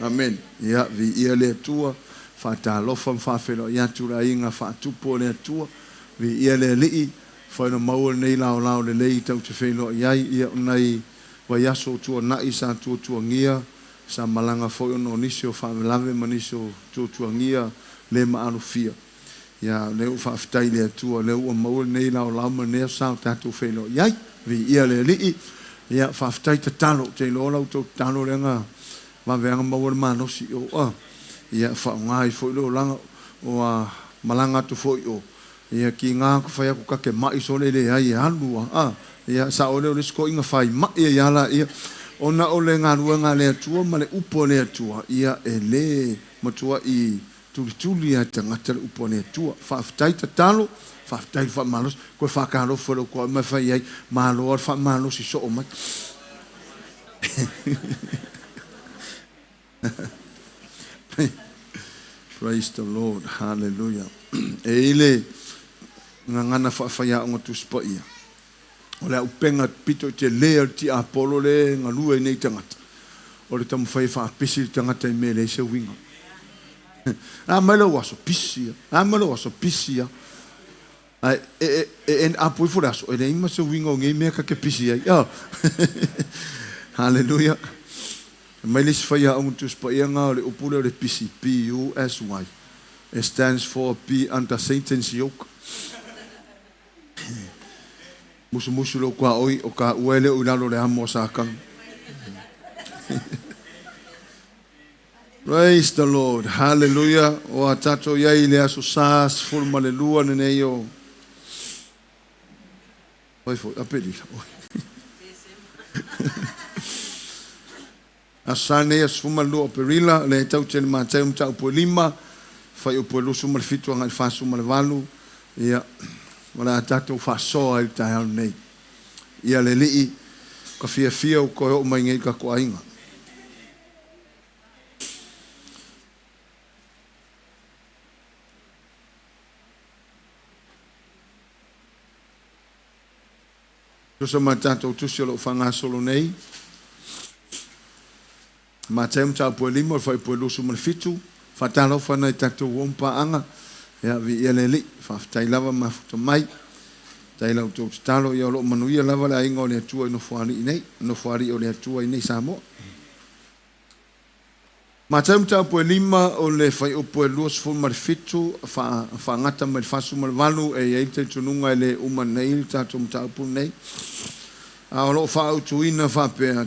Amen. Ia vi ia le tua fata lofa fafelo ia tura inga fatupo le tua vi ia le li foi no mau nei lao le lei tau te felo ia ia nai wa yaso tua na isa tua ngia sa malanga foi no nisio fa lave manisio tua ngia le maanufia ia le fa ftai le tua le o mau nei lao ma ne sa tatu felo ia vi ia le li ia fa ftai te talo te lo lau talo le nga ma venga mau mano si o ia fa ngai foi lo langa o malanga tu foi o ia ki nga ko fa ku ka ke mai so le ai alu ia sa ole le sko inga fai ma ia la ia ona ole nga ruanga le tua ma le upo le tua ia ele matua i tuli a tangata upo le tua fa ftai te talo fa ftai fa malos ko fa ka lo fo ko ma fa ia malo fa malos si so ma Praise the Lord. Hallelujah. Ele ngana fa ya ngo tu spa ia. Ola upenga pito te le ti apolo le ngalu nei tangata. Ola tam fa pisi tangata me le se winga. Amalo waso pisia. Amalo waso pisia. En apu furaso. Ele ima se winga ngai me ka ke pisia. Hallelujah. Mailis faya ang tus pa nga le upula le PCPUSY. It stands for P under Satan's yoke. Musu lo kwa oi o ka uele ulalo le amo sakang. Praise the Lord. Hallelujah. O atato ya ile asusas full malelua neneyo. Oi foi apelida. Asane as fuma lo perila le tau tele matau tau po lima fai o po lusu mal fitu ngal fasu mal valu ia wala tatu faso ai ta nei ia le li ka fia o ko mai ngai ka ko ainga tu sama tatu tu solo fanga solo nei ma tem ta po limo fa po lusu mal fitu fa talo fa na tatu wompa anga ya vi eleli fa tai lava ma futo mai tai la to talo yo lo manu ya lava la ingo le tu no fuari nei no fuari o le tu nei samo ma tem ta po lima o le fa o po lusu fu mal fitu fa ngata mal fasu mal valu e ye te tununga le umanei tatu ta po nei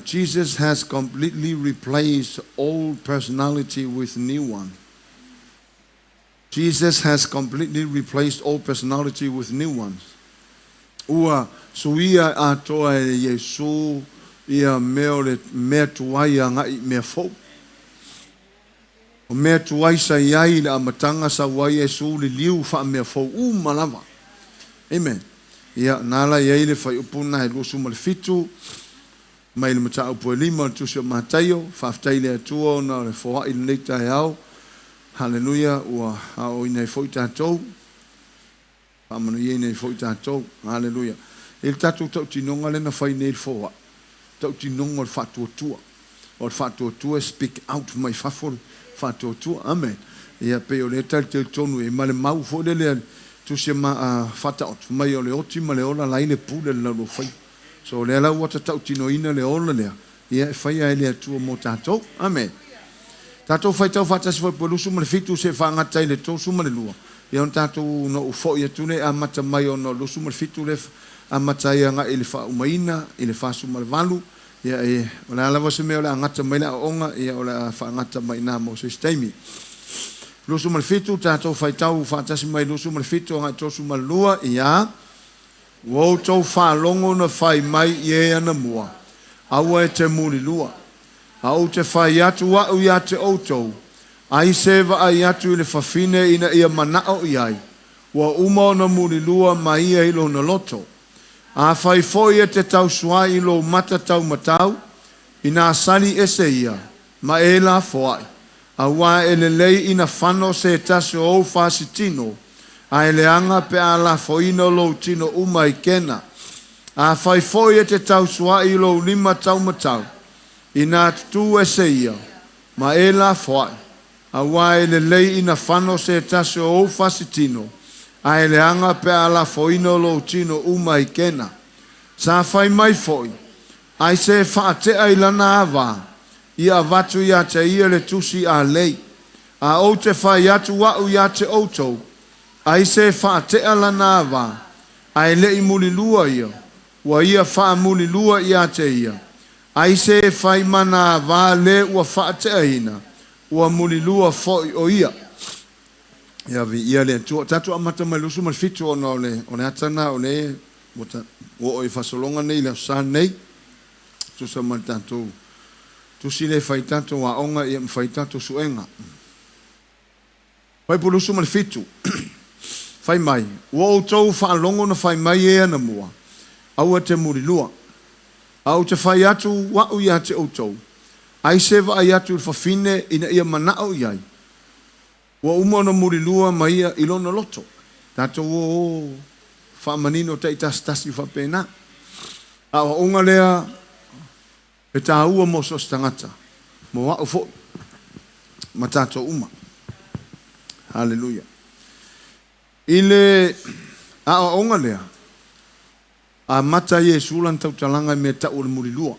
Jesus has completely replaced old personality with new one. Jesus has completely replaced old personality with new ones. Ua suia a toa Iesu ia mea tuai a ngai mea fau. O mea tuai sa iai la amatanga sa wai Iesu li liu fa mea fau malawa. Amen. Ia nala ia le fai upuna e lusu mal fitu mai le mata upu lima tu se matayo fa ftai le tua na le foa i le tai au haleluya ua au ina foi tatou pa manu ye nei foi tatou haleluya il tatu tau tinonga le na fai nei foa tau tinonga o fatu tua o fatu tua speak out mai fafol fatu tua amen ia pe o le tal te tonu e male mau fo le tu se ma fata ot mai o le oti ma le ola lai le pule le lo fai so le la wata tau tino ina le ola le ia fai ai le tu mo tato amen tato fai tau fata se foi polusu ma le fitu se fa ngata le to su ma le lua ia on tato no fo ia tu le amata mai o no lo su ma le fitu le amata ia nga ile fa umaina ile fa su ma le valu ia e ola la se me ola ngata mai la onga ia ola fa ngata mai na mo se stemi lusu mal fitu tato fai tau fatasi mai lusu mal fitu nga tosu mal lua ia wo tau fa longo na fai mai ye ana mua awa te muli lua au te fai atu wa u ya te auto ai seva ai atu le fafine ina ia manao iai wa uma na muli lua mai ia ilo na loto a fai foi te tau sua ilo mata tau matau ina sali ese ia ma ela foi awa ele lei ina fano se taso o fasitino a ele anga pe ala foino lo tino umai kena a fai foi te tau sua i lo lima tau matau ina tu eseia Ma e la foai. A wai le lei ina whano se tase o fasitino. A e le anga pe a la foino lo tino uma I kena. Sa whai mai foi. Ai se whaate ai lana awa. Ia watu ia te ia le tusi a lei. A o te whai atu wau ia te outou. Ai se whaate a lana awa. Ai le I muli lua ia. Wa ia wha muli lua ia te ia. Ai se whai mana wā le ua whaate aina. Ua muli lua foi o ia. Ia vi ia le tua. Tatu amata mai lusu mal fitu o le atana o le. O I whasolonga nei le sa nei. Tu sa mal tanto. Tu si le whai tanto wa onga ia mwhai tanto suenga. Whai po lusu mal fitu. Whai mai. Ua o tau whaalongo na whai mai e ana mua. Aua te muli lua. Au te whai atu wau ia te outou. Ai sewa ai atu whawhine ina ia manao iai. Ua umona muri lua ma ia ilona loto. Tato o whamanino te itastasi whapena. Awa unga lea e tā ua moso stangata. Mo wau fo. Ma tato uma. Hallelujah. Ile awa unga lea. A mata Iesu lan tau talanga me ta ul muri lua.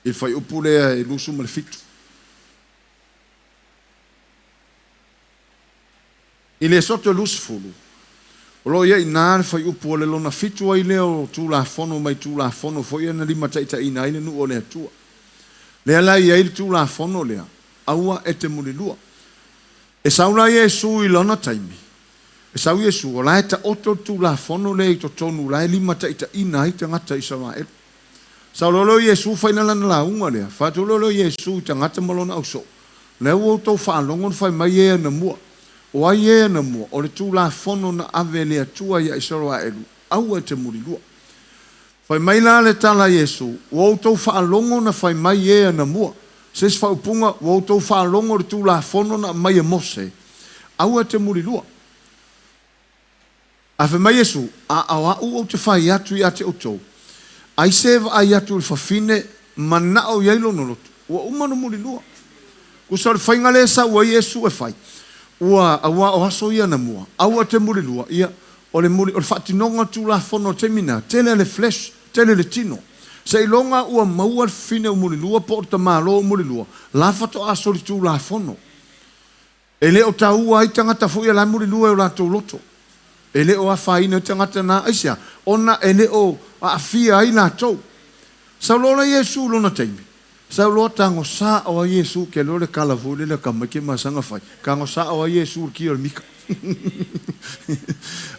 E fai upu lea e lusu mal fitu. Ile soto lusu fulu. Olo ia ina fai upu le lona fitu ai leo tu la fono mai tu la fono foi ana lima taita ina ina nu ole atua. Lea la ia il tu la fono lea. Aua e te muri lua. E saula Iesu I lona taimi. E sau Iesu, o lae ta oto tu la fono le I to tonu, lae lima ta ita ina I ta ngata I Israel. Sau lolo Iesu whaina lana la unga lea, whatu lolo Iesu I ta ngata malona au so. Leo o tau whaalongon whai mai ea na mua. O ai ea na mua, o le tu la fono na ave lea tua ia Israel. Au e te muri lua. Whai mai la le tala Iesu, o tau whaalongon na whai mai ea na mua. Ses whaupunga, o tau whaalongon le tu la fono na mai e mose. Au e te muri lua. A fe mai Iesu, a au o te whai atu I ate o tau. Ai seva ai atu I whawhine, mana o iailo no lotu. Ua umano muri lua. Kusar whainga le sa ua Iesu e whai. Ua o haso ia na mua. Aua te muri lua. Ia, o le whatinonga tu la fono te mina. Tele le flesh, tele le tino. Se ilonga ua maua fine o muri lua, po o ta malo o muri lua. La fato aso li tu la fono. E le o ta ua ai tangata fu ia la muri lua e o la tau loto. Ele o a whaina tangata na aisia. Ona ele o a fia ai la tau. Sau lola Iesu lona teimi. Sau loa tango sa o a Iesu ke lole kalavule le kamake masanga whai. Kango sa o a Iesu ki o mika.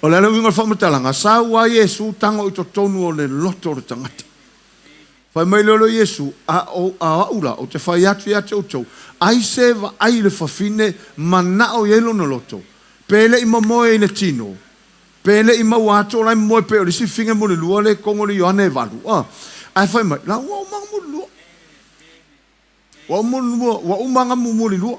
O lele wingo whamatalanga. Sa o a Iesu tango I to tonu o le loto le tangata. Whai mai lolo Iesu a aula o te whai atu ia te outou. Ai seva ai le whawhine mana o ielo na loto. Pele I mamoe I le tino. Pele I mau ato lai moe pe o le si finga mo le lua le kongo le Ioane e valu. Ai whai mai, la ua umanga mo le lua. Wa umanga mo le lua.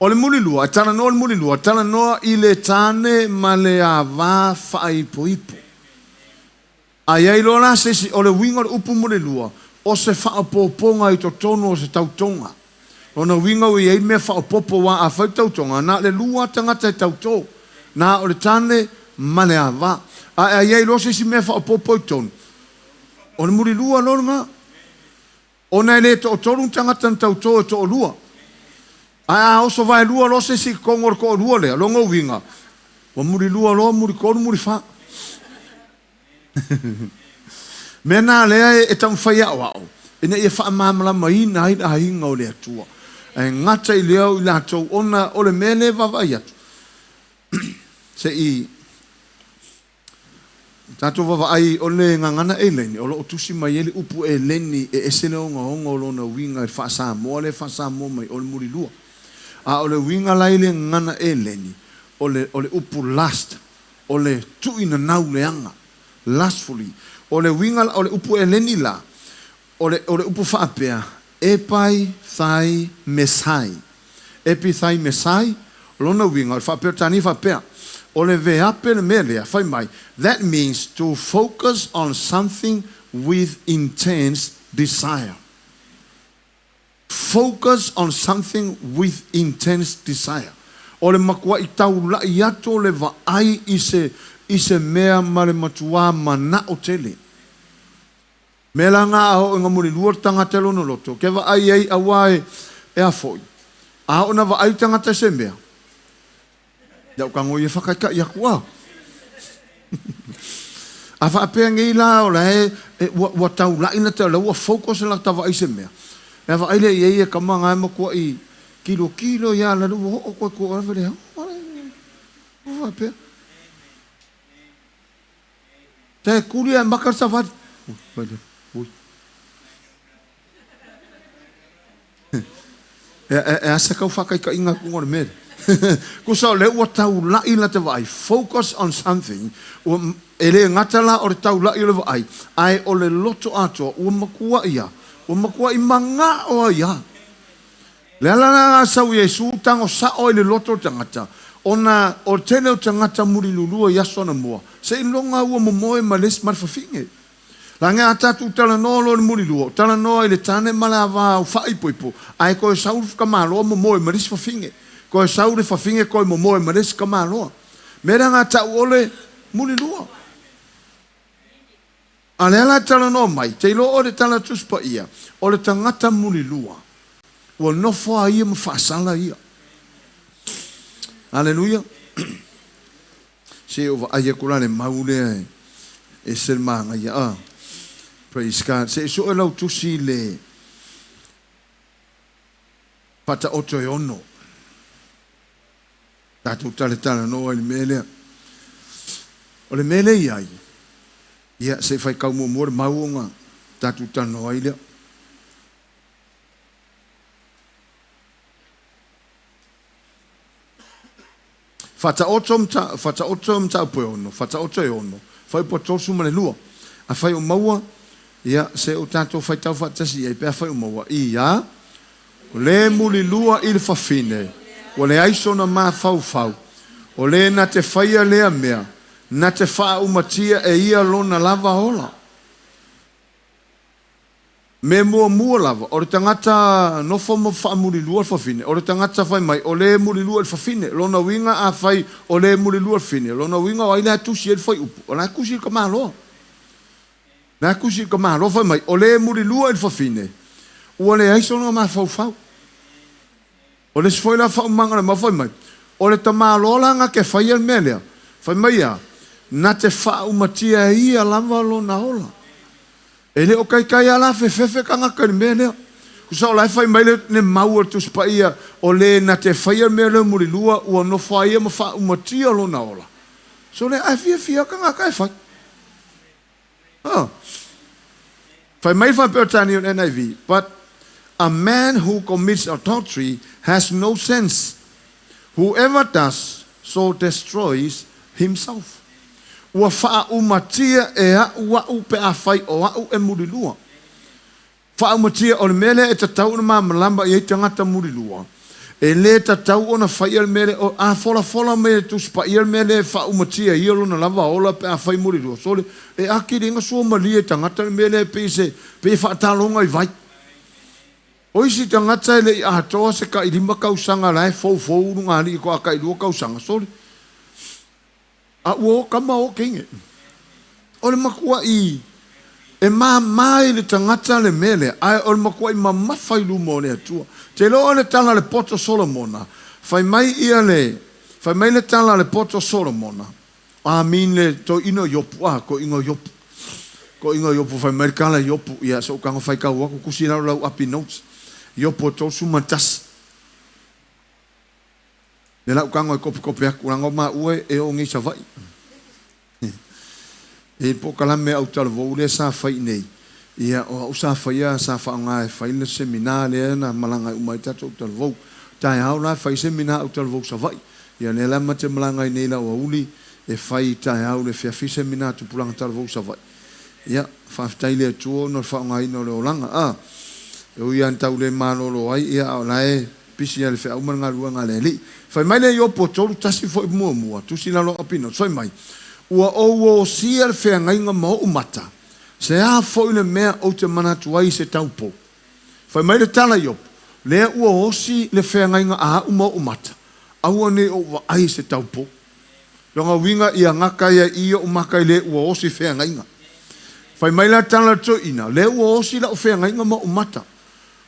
O le mo le lua, tala noa le mo le lua, tala noa I le tane ma le a vā whaipo ipo. Ai ai lola se si o le winga le upu mo le lua, o se whaapoponga I to tono o se tautonga. O na winga o I mea whaapopo wa a whai tautonga, na le lua tangata I tautonga. Na o le tane male a va. Ai ai lo se si me fa popo I tonu. O le muri lua lornga. O na le to tonu tangata tau to to lua. Ai o so vai lua lo se si kongor ko lua le longo winga. O muri lua lo muri ko muri fa. Mena le e tam fa ya wa. Ina e fa mamla mai na ai ngo le tua. E ngata I leo I la to ona o le mele va va ya. Se I tato vava ai o le ngangana e leni o lo tusi mai ele upu e leni e esele o ngahonga o lona winga e whaasa moa le whaasa moa mai o le muri lua a o le winga lai le ngana e leni o le upu last o le tuina nau le anga lastfully o le winga o le upu e leni la o le upu whaapea e pai thai mesai epi thai mesai lona winga o whaapea tani whaapea Ole veape le melea, fai mai. That means to focus on something with intense desire. focus on something with intense desire. O le makua I tau la I ato le vaai I se mea mare matua mana o tele. Me la ngā aho inga muri luar tangata lono loto. Ke vaai ei awae e a foi. Aho na vaai tangata se mea. Iau kango I whakaika I akua. A whaapea ngei la o la wa tau la ina te la ua focus la ta vaai se mea. E vaai le iei e kama ngai makua I kilo ya la lu o ko ave le. O whaapea. Te kuria makar sa vat. E asa kau whakaika inga kungore mere. Kusa le ua tau lai la te vai. Focus on something. E le ngatala o le tau lai le vai. Ai o le loto ato. Ua makua ia. Ua makua I manga o ia. Le ala nga sau Iesu tango sa o le loto tangata. Ona o tele o tangata muri lulua yaso na mua. Se ilonga ua momoe males marfafinge. La ngā tātou tala noa lo le muri lua. Tala noa I le tāne malawa o whai poipo. Ai koe sauru whakamaloa momoe maris fafinge. Koe sauru fafinge koe momoe maris kamaloa. Mera ngā tau ole muri lua. A le ala tala noa mai. Te ilo o le tala tuspa ia. O le tangata muri lua. Ua nofoa ia mawhasala ia. Aleluia. Se o va aia kula le maule e ser manga ia. Praise God. Se so lau tusi le pata oto e ono. Tātou tala noa I le mele. O le mele iai. Ia se fai kau mua maunga. Tātou tala noa I lea. Fata oto mta po ono. Fata oto e ono. Fai po tosu ma le lua. A fai o maua. Ia se o tātou fai tau fatasi ia I pēr fai o maua. Ia, o le muli lua I le fafine, o le aiso na mā fau. O le na te whaia lea mea, na te wha umatia e ia lona lava hola. Me mua lava, o le tangata nofo mo wha muli lua le fafine, o le tangata whai mai, o le muli lua le fafine, lona winga a whai o le muli lua le fine, lona winga o aile atusi e le whai upu, o la kusi ka maa loa. Na kusi ka maa loa mai, o le muri lua il fafine. Ua le aiso no maa fau. O le sfoila fau manga na mawhai mai. O le ta maa loa nga ke whai al melea. Whai mai a, na te wha umatia ia lama lo na ola. E le o kai ala fefe ka ngaka ni melea. Kusa o lai whai mai le ne maua tu spa ia, o le na te whai al melea muri lua, ua no whai ia ma wha umatia lo na ola. So le ai fia ka ngaka e whai. NIV, but a man who commits adultery has no sense. Whoever does so destroys himself. Ua wha umatia e ua upe a whai o au e murilua. Wha umatia o le mele e tatau na maa malamba I e tangata murilua. E le tatau o na whai al mele o a fola me tu spa I al mele wha umatia I alo na lava ola pe a whai murilua. So le e aki ringa sua mali e tangata le mele pe wha talonga I vai. Oisi tangata le I ahatoa se ka I lima kausanga lai fau runga ali I ko a ka I lua kausanga. So le a ua o kama o kenge. O le makua I e mai le tangata le mele ai o le makua I mamawhai lumo le atua. Te loa le tala le poto Solomona. Fai mai le tala le poto Solomona. Amin le to ino yopu. Ko ingo yopu. Ko ingo yopu fai mai kala yopu. Ia so kanga fai kau waku kusina lau api notes. Yopu to sumantas. Le lau kanga I kopi aku. Rango maa ue e o ngisa vai. E po kalame au talvo le sa fai nei. Ia o sa fai sa fa nga fai le seminar le na malanga umai tato talvo. Tai hau la fai seminar au talvo sa vai. Ia ne la mate malanga nei la uli e fai tai hau le fia fi seminar tu pulang talvo sa vai. Ia fa tai le tuo no fa nga ino le olanga e o ia tau le malolo ai ia la e pisi le fa uma nga luanga le li. Fai mai le yo po tolu tasi fo mua tu sila lo apino soi mai. Ua o sia fea ngainga mo umata. Se a foi le mea o te mana tuai se taupo. Fai mai le tala yo. lea ua osi le whengainga a uma umata. Aua ne o wa ai se taupo. Longa winga ia ngaka ia ia umaka le ua osi whengainga. Whai maila tala to ina, le ua osi la o whengainga ma umata.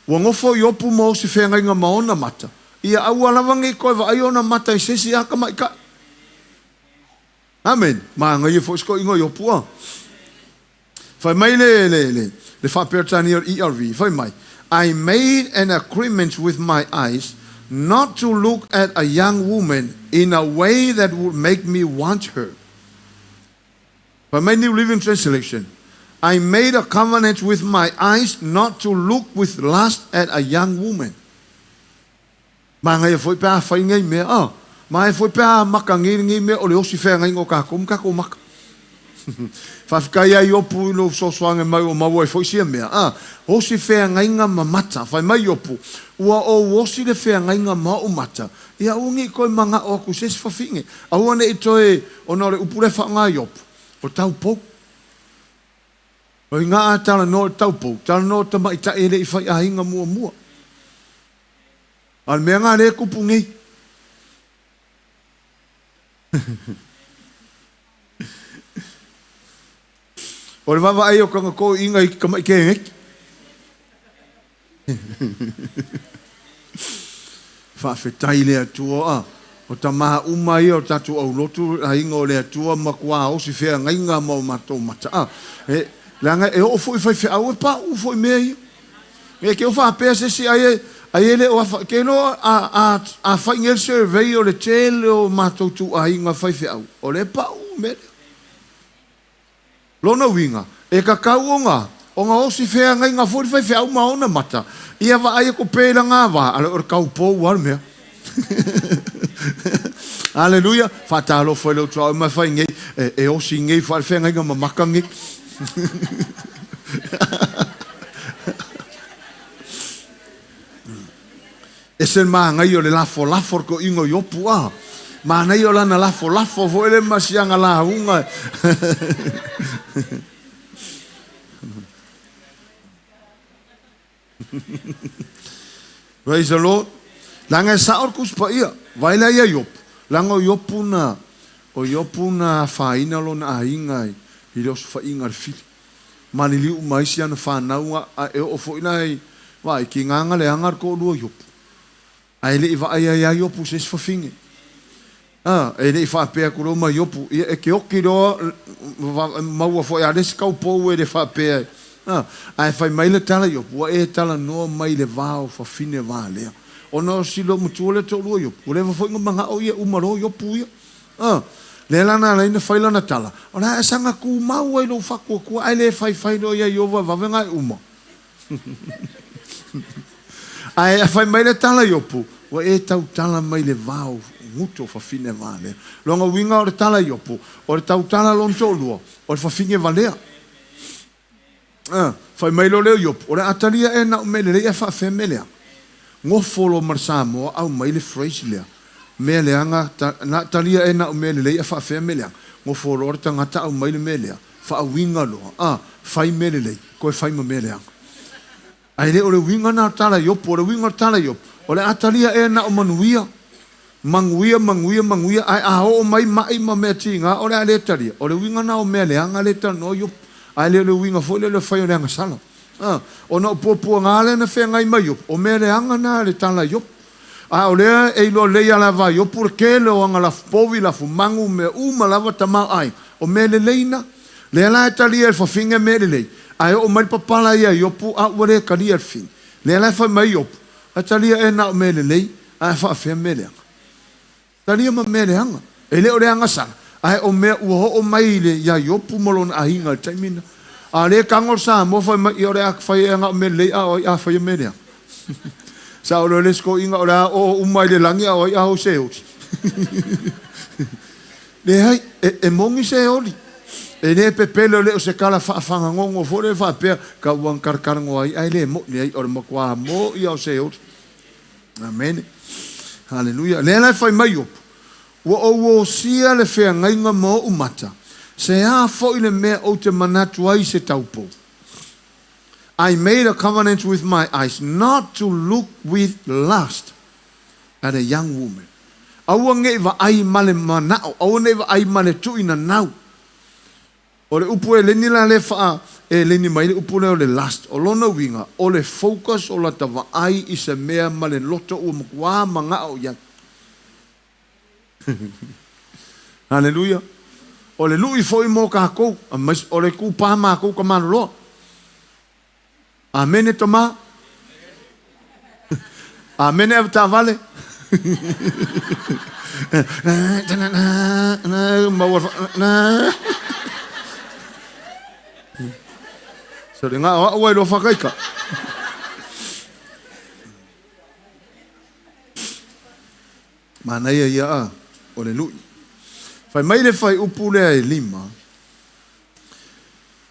Ua ngofo i opu ma osi whengainga ma ona mata. Ia aua lawangi koe wa ai ona mata i sesi aka maika. Amen. Maa ngai e fo isko ingo i opu a. Whai mai le whaperatani o ERV. Whai mai. I made an agreement with my eyes not to look at a young woman in a way that would make me want her. But my New Living Translation, I made a covenant with my eyes not to look with lust at a young woman. Mga e foi pa fai ngai me ma e foi pa makangi me o le osi fe ngai ngo ka ko maka. Whafkaya i opu ilo so soange mai o maua e foi sia mea. Osi whea ngainga ma mata. Whai mai opu. Ua o osi le whea ngainga ma o mata. Ia ungi koe manga o aku sesi whawhinge. Aua ne i toe o nore upure whaanga i opu. O tau pou. O i ngā a tala no tau pou. Tala no tama i tae le i whai ahinga mua mua. Al mea ngā le kupu ngi. O le wawa ai o kanga ko inga i kamai ke ngeki. Whawhetai lea tua o ta maha umai o tatu au lotu a inga o lea tua makua o si whea ngainga mau matou mata. Langa e o fui whai whea au e pa u fui mea i. Me ke o whapea se si ai ele o ke no a whai ngel survey o le tele o matou tu a inga whai whea au. O le pa u mea. Lona winga, e kakau o ngā osi whea ngai ngā furi whai whea uma ona mata. Ia wa aia ko pēra ngā wā, ala ora kau pō war mea. Aleluia, whatalo whai lau tua mai whai ngei, e osi ngei whai whea ngai ngā mamaka ngei. E sen maa ngai o le lafo ko ingo i opu a. Ma nei o lana lafo vo ele masianga la unga. Praise the Lord. Langa saor kus pa ia. Vai la ia yop. Langa o yopuna faina lo na ainga i los fa inga fili. Manili u maisi ana fa naunga e o fo ina ai. Vai ki nganga le angar ko lu yop. Ai le va ia yopu ses fa finge. E nei whapea kuro mai opu. E ke oki roa maua fo e ares kau pou e le whapea. Ai whai mai le tala iopu. Wa e tala noa mai le vāo whawhine wā lea. O no silo mutua le tō lua iopu. O le whawhainga manga o ia umaro iopu ia. Le lana reina whai lana tala. O la e sanga ku mau ai lo whakua kua. Ai le whai no ia iova wawenga e uma. Ai whai mai le tala iopu. Wa e tau tala mai le vāo nguto whawhine wālea. Longa winga o le tala iopu, o le tau tala lonto lua, o le whawhinge wālea. Whai mailo leo iopu, o le ataria e na umele lea whawhea melea. Ngofolo marsamo au maile phrase lea. Mea leanga, na ataria e na umele lea whawhea melea. Ngofolo o le tangata au maile melea. Wha winga loa, whai mele lei, koe whai ma melea. Ai le o le winga na tala iopu, o le winga tala iopu, o le ataria e na umanuia. Manguia ai o mai ma mea tinga o le aletaria o le winga na o mea leanga le tano yo ai le winga foi le fai o leanga sala o no popo ngale na fe ngai mai yo o mea leanga na le tala yo o le e lo le ala va yo porque lo anga la povi la fumangu me uma lava tama ai o mea le leina le ala etalia el fofinga me le ai o mai papala ia yo pu a wore kalia fin le ala fa mai yo etalia e na me le ai fa fe me le Tania ma mele hanga. Ele o le hanga sana. Ai o mea ua o maile ia yopu molon a hinga taimina. A le kangol sa mo fai mai o le ak fai anga mele a o a fai mele. Sa o le lesko inga o le o umai le langi a o a o seo. Le hai e mongi se oli. E ne pepele le o se kala whaafanga ngongo fo le whaapea ka uang karkarango ai le mo le ai o le makua mo i a o seo. Amen. Hallelujah. Le lai fai mai opu. Wa o sia le whea ngainga mo umata. Se a fo i le mea o te manatu ai se taupo. I made a covenant with my eyes not to look with lust at a young woman. Aua nge va ai male manao, aua nge va ai male tuina nau. O le upu e leni la le faa, e leni mai le upu leo le lust. O lona winga, o le focus o la tava ai i se mea male loto ua mkwa manga o yang. Hallelujah. O le lui foi mo kako, o le ku pa ma ko ka manolo. Amen e toma. Amen e ta vale. So le nga o lo fakaika. Mana ia o le lui. Fai mai le fai upu le ai lima.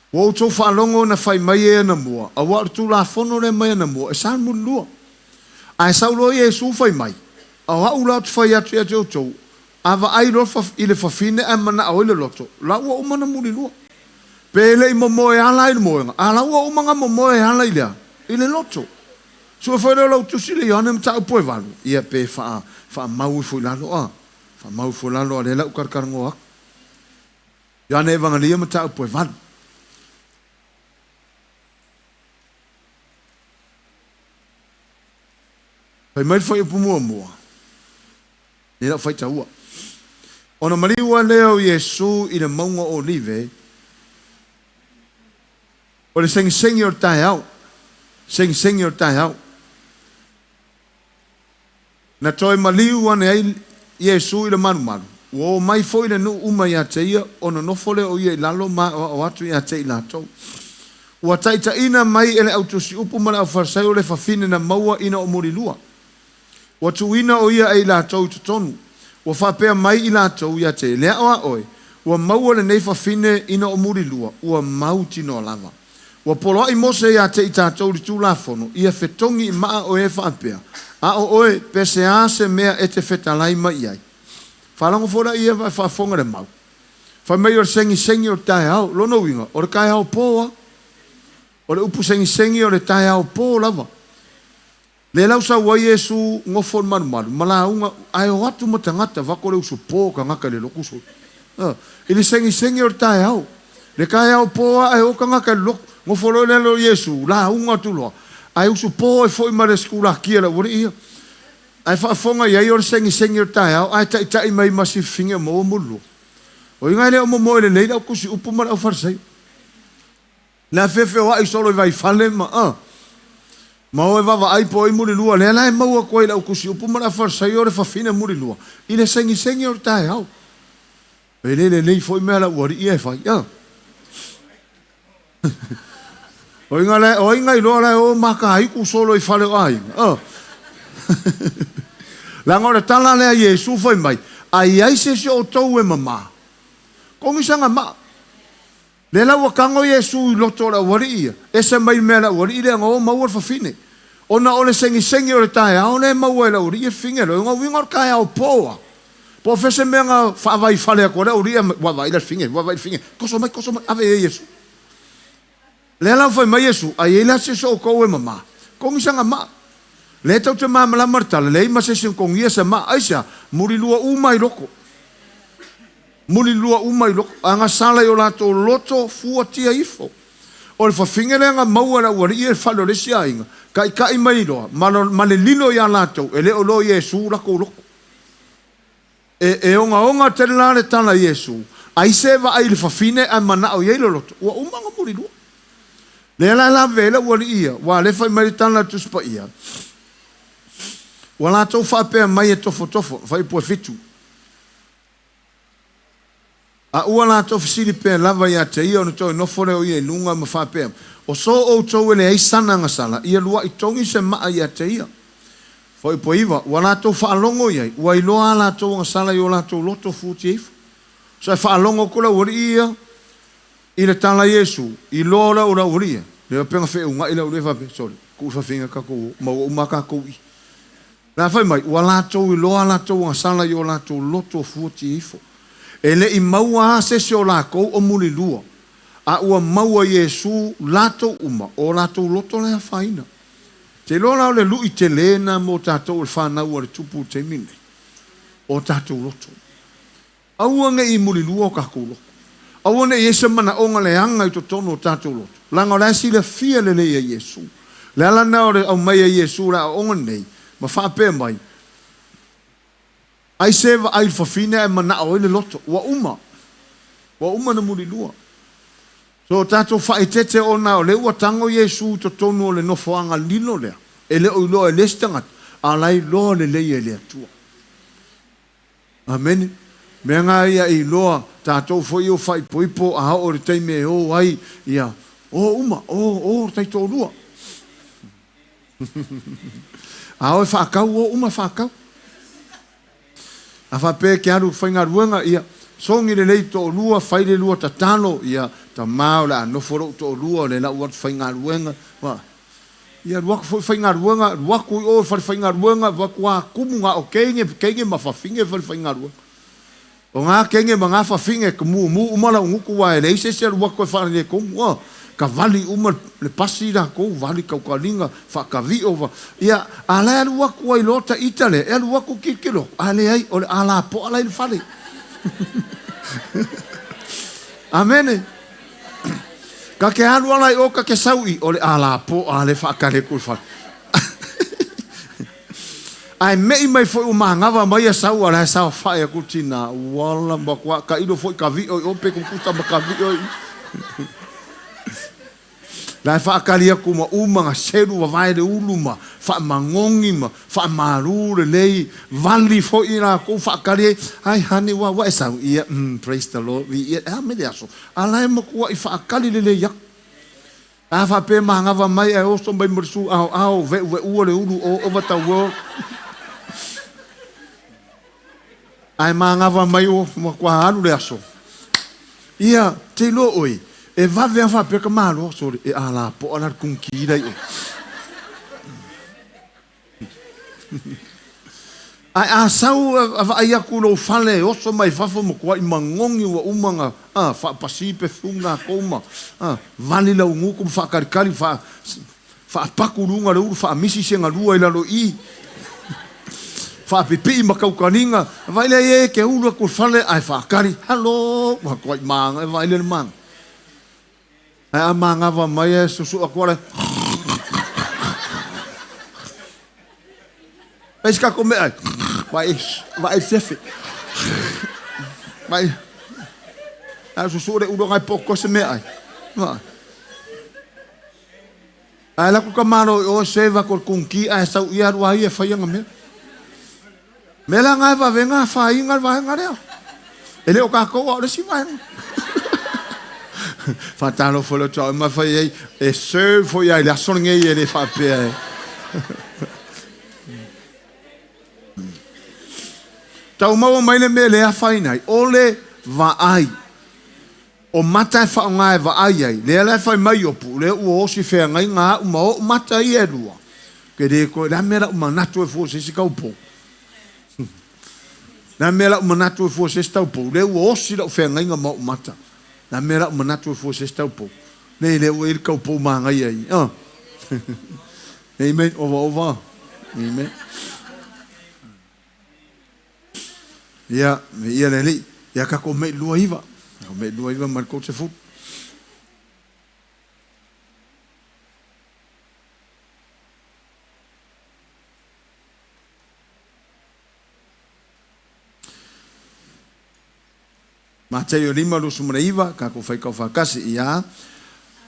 Wo tō whaalongo na whai mai e na mua. A wā tu la whono le mai na mua. E sān mun lua. A e saulo Iesu whai mai. A wā ula tu whai atu e te o tō. A wa ai rofa i le whawhine e mana au le loto. La ua umana muri lua. Pele i momoe ala i le moenga. A la ua umanga momoe ala i lea. I le loto. Sua whai lau tu sile i ane mta upoe walu. Ia pe wha mau i fui lalo a. Wha mau fui lalo a le lau karkarango ak. I ane e vangalia mta upoe walu. Pai mai fai upu mua. Ni la fai taua. Ona mariua leo Iesu i le maunga o live. O le sengi o tai au. Sengi o tai au. Na toi maliu ane ai Iesu i le manu. O mai foi le nu uma ia te ia. Ona nofole o ia i lalo ma o atu ia te i lato. Ua taita ina mai ele autosi upu mana au farsai o le fafine na maua ina o morilua. Wa tuina o ia ai la tau tutonu. Wa whapea mai i la tau ia te lea oa oe. Wa maua le nei whawhine ina o muri lua. Wa mauti no lava. Wa polo i mose ia te i tātou li tū la whono. Ia whetongi i maa o e whapea. A o oe pese a se mea e te whetalai mai ai. Whalango fora ia vai whafonga le mau. Whai mai o sengi o tae au. Lono winga. O le kai au pōa. O le upu sengi o le tae au pō lava. Le lau sa wa Iesu ngofon manu. Malaunga ai o atu mo tangata wako le usu pō ka ngaka le loku so. Ili sengi o tae au. Le kai au pōa ai o ka ngaka le loku. Ngofolo le lo Iesu. La unga tuloa. Ai usu pō e foi mare skula kia la wari ia. Ai whaafonga iai o sengi o tae au. Ai tai mai masi finge mo o mulu. O ingai le o mo moe le leila o kusi upu mara au farsai. La fefe o ai solo i vai fale ma Mau e wawa ai po i muri lua. Lea lai maua koe lau kusi upu mara farsai o le whawhine muri lua. I le sengi o tae au. E le nei foi mea la uari i e whai. O inga i loa lai o maka haiku solo i whale o ai. Langa ora tala lea Iesu whai mai. Ai aise se o tau e mama. Kongi sanga maa. Le la wa kango Iesu i loto la wari ia. E se mai mea la wari ia ngā o maua whawhine. Ona o le sengi o le tae au ne maua la wari ia fingero. Ngā wingor kai au poa. Po fese mea ngā whaavai whale a kore uri ia wawai la finge. Koso mai, ave e Iesu. Le la whai mai Iesu. Ai e la se so kou e mama. Kongi sanga maa. Le tau te maa mala martala. Le ima se sin kongi e se maa. Aisa, muri lua umai loko. Muli lua umai loko. Anga sala i o lato loto fua tia ifo. O le whawhingere anga maua la uari i e whalo le si ainga. Kai mai loa. Ma le lilo i a lato. E le o lo Iesu lako loko. E onga te lare tana Iesu. Ai seva ai le whawhine a mana o yeilo loto. Ua umanga muli lua. Le la vela uari ia. Wa le whai mai tana tuspa ia. Wa lato whapea mai e tofo. Whai pua fitu. A ua la to fisili pe lava ia te ia no toi no fore o ia lunga ma fa pe o so o to ele ai sana nga sala ia lua i tongi se ma ia te ia foi poiva ua to fa longo ia ua i loa la to nga sala i o la to loto futi if so fa longo kula uri ia i le tala Iesu i loa ora uri le penga fe unga ila uri fa pe sorry ku fa finga ka ko ma o ma ka ko i la fa mai ua la to i loa la to nga sala i o la to loto futi if. Ele i maua se o la kou o muli lua. a ua maua Iesu lato uma o lato loto le faina. Te lola o le lui te lena mo tatou le whanau le tupu te mine. O tatou loto. Aua nge I muli lua o kakulo. Aua ne Iesu mana onga le anga I to tono o tatou loto. Langa o lasi le fia le leia Iesu. Le ala nao le au mai Iesu la onga nei. Ma whape mai. Ai seva ai fafine e mana o le loto. Wa uma. Wa uma na muli lua. So tatou whaitete o nao le ua tango Iesu to tono le nofoanga lino lea. E le oiloa e lestangat. Alai loa le leia le atua. Amen. Mea ngā ia I loa tātou fo I o whai poipo a hao le teime o ai ia o uma, o taito lua. A hao e whaakau o uma whaakau. A whape ke aru whainga ruanga ia songi le leito o lua, whaile lua ta talo ia ta mao le anoforo to lua le la uat whainga ruanga. Ia ruaku whainga ruanga, ruaku o whainga ruanga, waku a kumunga o kenge mawhawhinge whainga ruanga. O ngā kenge ma ngā whawhinge ka mu umala unguku wa e reise se ruaku e whanane komu. Ka vali uma le pasi ra kou, vali kaukalinga, whakavi ova. Ia, a lea ruaku ai lota itale, e ruaku kikilo. A le ai, o le ala po ala il whale. Amene. Ka ke alu alai o ka ke saui, o le ala po ale whakare kul whale. Ai mei mai foi o mangawa mai a sau ala sau whae a kutina. Wala makua, ka ilo foi ka vi o ope kukuta ma ka vi o. Lai whaakaria kuma umanga seru wa vai le uluma, wha mangongi ma, wha maru le lei, vali foi la ko whaakaria, ai hane wa e sau ia, praise the Lord, vi ia, me le aso. Alai makua I whaakari le lei yak. A whape mangawa mai a oso mai murisu au, ve ua le ulu o over the world. Ai mangawa mai o makua alu le aso. Ia, te lo oi. E vave a whape ka malo, sorry, e ala po ala kunki dai o. Ai a sau ai aku lo fale oso mai fafo mo kwa I mangongi wa umanga fa pasipe funga koma vali la ungu kum fa karikari fa pakurunga le fa misi senga lua ila lo I fa pipi makaukaninga vai le e ke ulu ku fale ai fa kari hello wa kwa manga vai le mang ai manga va mai susu akore Pesca come ai vai sefe vai a susu re ulo ngai poko se me ai ai la ku kamaro o seva kol kunki ai sau ia rua ia faianga me la ngai va venga fa inga va ngare ele o ka ko o le si vai fatalo folo to ma fai e se foi ai la songe e le fa pe Tau mau mai le mele a whainai, ole va ai. O mata e whaonga e va ai ai, le ala e whai mai opu, le ua osi whea ngai ngā uma o mata I e rua. Ke re koe, la mera uma natu e fua se si kaupo. La mera uma natu e fua se si taupo, le ua osi la whea ngai ngā mau mata. La mera uma natu e fua se si taupo. Nei le ua il kaupo maa ngai ai. Amen, ova. Amen. Ia, me ia leli, ia kako me lua iwa. Me lua iwa marko se fut. Matei o lima lusu mre iwa, kako fai kau whakasi ia.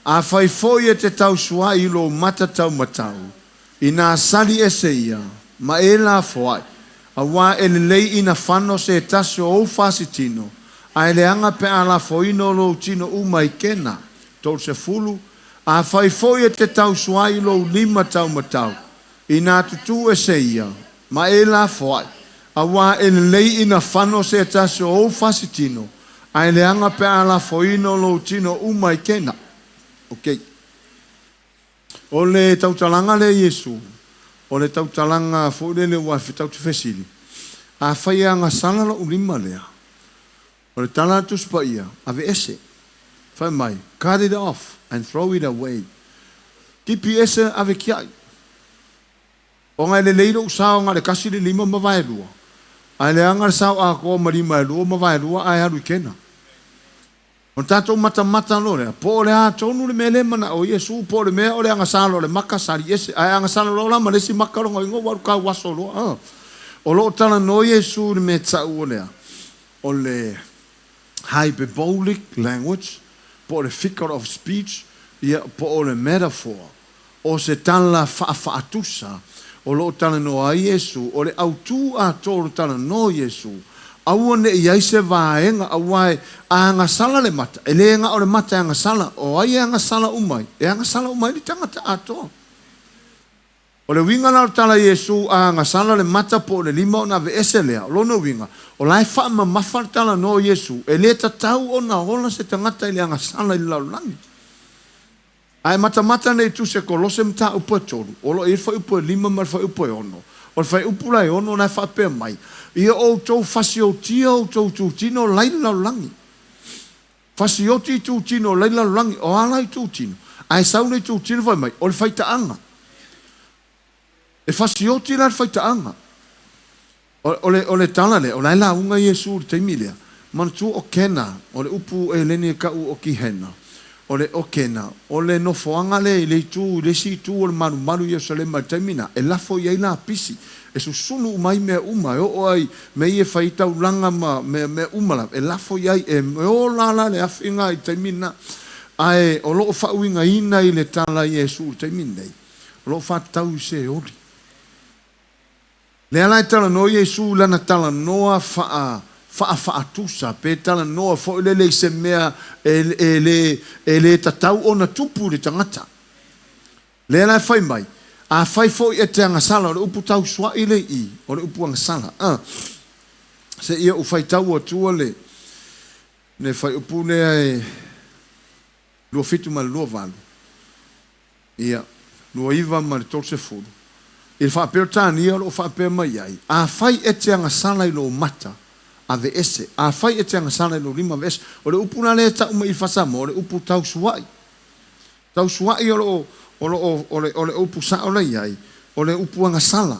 A fai foi e te tau sua I lo mata tau matau. I nā sali e se ia, ma e la foai. A wā e le lei ina whano se taso o whasitino. A le anga pe ala foino lo tino umai kena. Tau se fulu. A whai foi e te tau suai lo lima tau matau. I nā tutu e se ia. Ma e la foai. A wā e le lei ina whano se taso o whasitino. A le anga pe ala foino lo tino umai kena. Ok. O le tautalanga le Iesu. O le tautalanga fōrele wa fitau te fesili. A whaia ngā sanala ulima lea. O le tala tuspa ia, ave ese. Whai mai, cut it off and throw it away. Kipi ese ave kiai. O ngai le leiro usao ngā le kasi le lima mawai lua. Ai le anga sao a ko marima lua mawai lua ai haru kena. On tatou mata lo le. Po le a tonu le mele mana o Iesu po le mea o le anga salo le maka sari ese. Ai anga salo lo lama lesi maka rongo ingo waru ka waso lo. O lo tala no Iesu le me tsau o lea. O le hyperbolic language. Po le figure of speech. Ia po o le metaphor. O se tala faatusa. O lo tala no a Iesu. O le autu a tolu tala no Iesu. Aua ne iai se vaenga awai a anga sala le mata. E le nga o le mata anga sala. O ai anga sala umai. E anga sala umai li tangata atoa. O le winga na o tala Iesu a anga sala le mata po le lima o na ve ese lea. O lono winga. O lai wha ma mawhar tala no Iesu. E le tatau o na hola se tangata i le anga sala i laulangi. Ai mata nei tu se kolose mta upo tolu. O lo e wha upo lima ma wha upo ono. O wha upo lai ono na wha pe mai. Ia o tau fasioti o tau tūtino laila langi. Fasioti tūtino laila langi. O alai tūtino. Ai saune tūtino vai mai. O le whaita anga. E fasioti la le whaita anga. O le tala le. O laila unga Iesu le teimilea. Manatu o kena. O le upu e leni e kau o ki hena. O le o kena. O le nofoanga le le tu. Le si tu o le maru Ierusalema teimina. E lafo iai la pisi. E su sunu umai mea uma, o ai, me ie whaita ulanga ma, me umala, e lafo iai, e me o lala le awhinga i taimina, ai, o loo whauinga ina i le tala Iesu taimina i, o loo whatau se ori. Le alai tala no Iesu lana tala noa whaatusa, pe tala noa fo le se mea e le tatau o na tupu le tangata. Le alai whai mai, a fai fo e te anga sala, o le upu tau swa i le i, o le upu anga sala. Se ia u fai tau atua le, ne fai upu lea e lua fitu ma le lua valu. Ia, lua iwa ma le tol se furu. I le whaapeo tāni ia lo whaapeo mai ai. A fai e te anga sala i lo mata, a ve ese. A fai e te anga sala i lo lima ve ese. O le upu na le tau ma i fasama, o le upu tau swa i. Tau swa i o le upu sa o le iai, o le upu anga sala.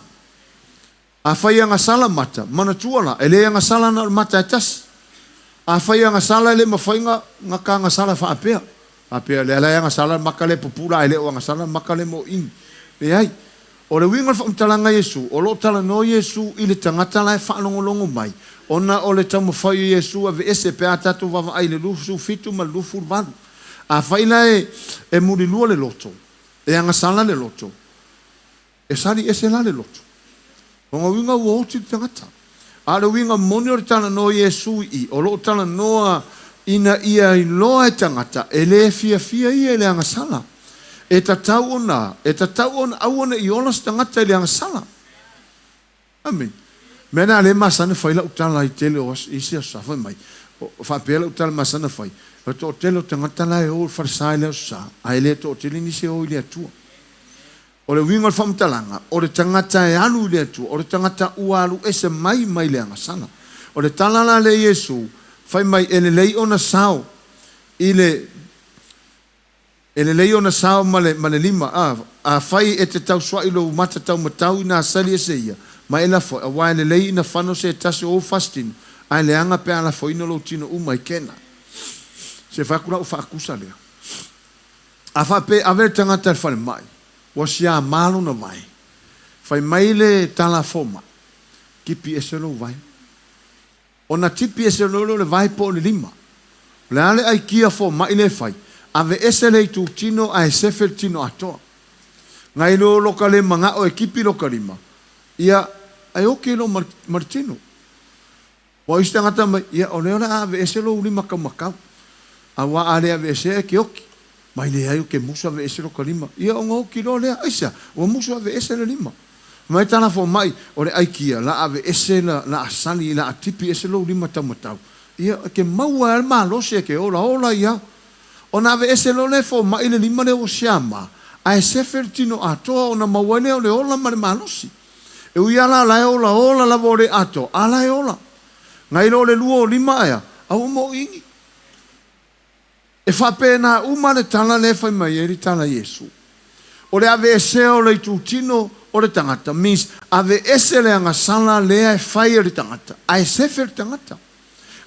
A fai anga sala mata, mana tuala, e le anga sala na mata e tas. A fai anga sala le mawhainga, ngaka anga sala wha apea. Apea le anga sala makale popula, e le o anga sala makale mo in. E ai, o le wingal wha umtalanga Iesu, o lo tala no Iesu, i le tangata lai whaanongolongo mai. Ona o le tamu whai Iesu, a ve ese pe atatu wawa ai le lufu fitu ma lufu valu. A fai la e muri lua le loto. E anga sala le loto. E sari ese la le loto. O ngā winga uoti tangata. A le winga moni o le tala no Iesu i. O lo tala noa ina ia i loa e tangata. E le fia ia le anga sala. E tatau ona. E tatau ona au ona i olas tangata i le anga sala. Amen. Mena le masana whaila utala i tele o isi a safai mai. Whapela utala masana whai. O to tele o tangata la e o farisai leo sa. A ele to tele nisi o i le atua. O le winga whamtalanga. O le tangata e alu i le atua. O le tangata ualu ese mai le anga sana. O le talala le Iesu. Whai mai ele lei ona sao. Ele lei ona sao ma le lima. A whai e te tau swa ilo mata tau matau ina asali ese ia. Ma e la fo. A wai ele lei ina whano se tasi o fastin. A le anga pe ala fo ino lo tino uma i kena. Se whakura o whakusa lea. A whape avere tangata whare mai. Wa sia malo na vai. Whai mai le tala foma. Kipi e selo vai. O na tipi e selo le vai po le lima. Le ale ai kia fo mai le whai. Ave ese le tu tino a e sefer tino atoa. Ngai lo loka le manga o e kipi loka lima. Ia ai oke lo martino. Wa istangata mai. Ia o leona ave ese lo lima kamakau. Awa ale ave ese ke oki. Mai le ai ke musa ave ese lo kalima. Ia o ngoki lo le aisa. O musa ave ese le lima. Mai tana fo mai o le aikia la ave ese la asali la atipi ese lo lima tamatau. Ia ke maua al malo se ke ola ia. O na ave ese lo le fo mai le lima le o siama. Ai sefertino ato ona maua le o le ola ma le malosi. E uia la ola la vore ato. Ala e ola. Ngai lo le luo lima ea. Au mo ingi. E whapena uma le tala le whai mai e ri tala Iesu. O le ave ese o le tūtino o le tangata. Means ave ese le anga sala lea e whai e ri tangata. Ai sefe ri tangata.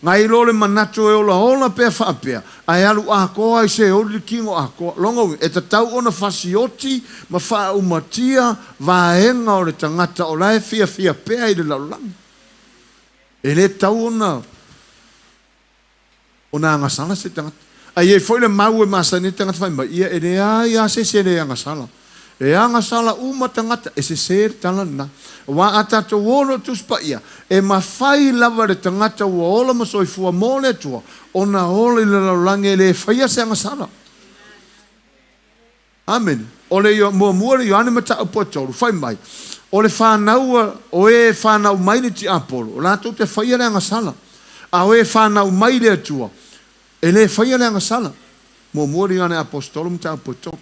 Ngai lo le manato e ola ola pe whapea. Ai alu akoa ai se o le kingo akoa. Longo e tatau ona whasioti ma wha umatia vaenga o le tangata o lai fia pea i le laulangi. E le tau ona anga sala se tangata. Ai e foi le mau e masa ni tangata whai mai. Ia e le ia se le anga sala. E anga sala uma tangata e se ser talana. Wa atato wono tuspa ia. E mawhai lava le tangata wa ola masoifua mole tua. Ona ola i le laulangi le whaia se anga sala. Amen. Ole mua le yoane mata upo tolu. Whai mai. Ole whanau o e whanau mai le ti apolo. O lato te whaia le anga sala. A o e whanau mai le tua. E le whaia le anga sala. Mua le yoane apostolo mata upo tolu.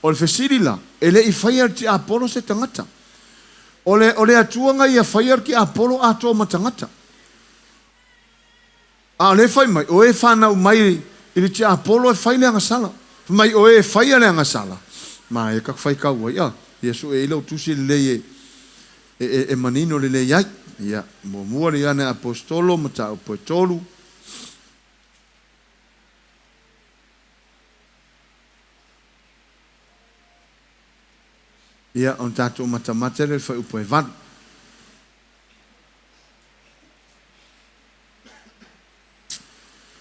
O le fesirila, e le i whaia ti apolo se tangata. O le atuanga i a whaia ki apolo ato matangata. A le whai mai, o e whanau mai i le ti apolo e whai le anga sala. Mai o e whaia le anga sala. Ma e kak whai kau ai, Iesu e ilau tusi le e manino le iai. Ia, mua le ane apostolo mata upo tolu. Ia on tatou matamata le fai upo e vanu.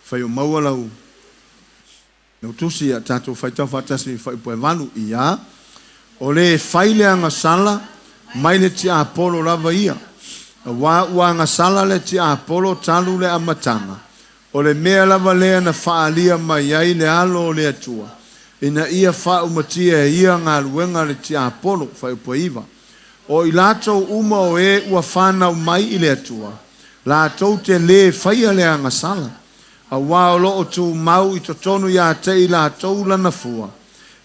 Fai o maua lau. Nau tusi a tatou fai tau fatasi fai upo e vanu. Ia. O le fai le anga sala. Mai le tia apolo lava ia. Ua anga sala le tia apolo talu le amatanga. O le mea lava lea na faalia mai ai le alo o le atua. Ina ia wha umatia ia ngā luenga le tia apolo whai upo iwa. O i lātou uma o e ua whanau mai i le atua. Lātou te le whaia le anga sala. A wao lo o tū mau i to tonu ia te i lātou lana fua.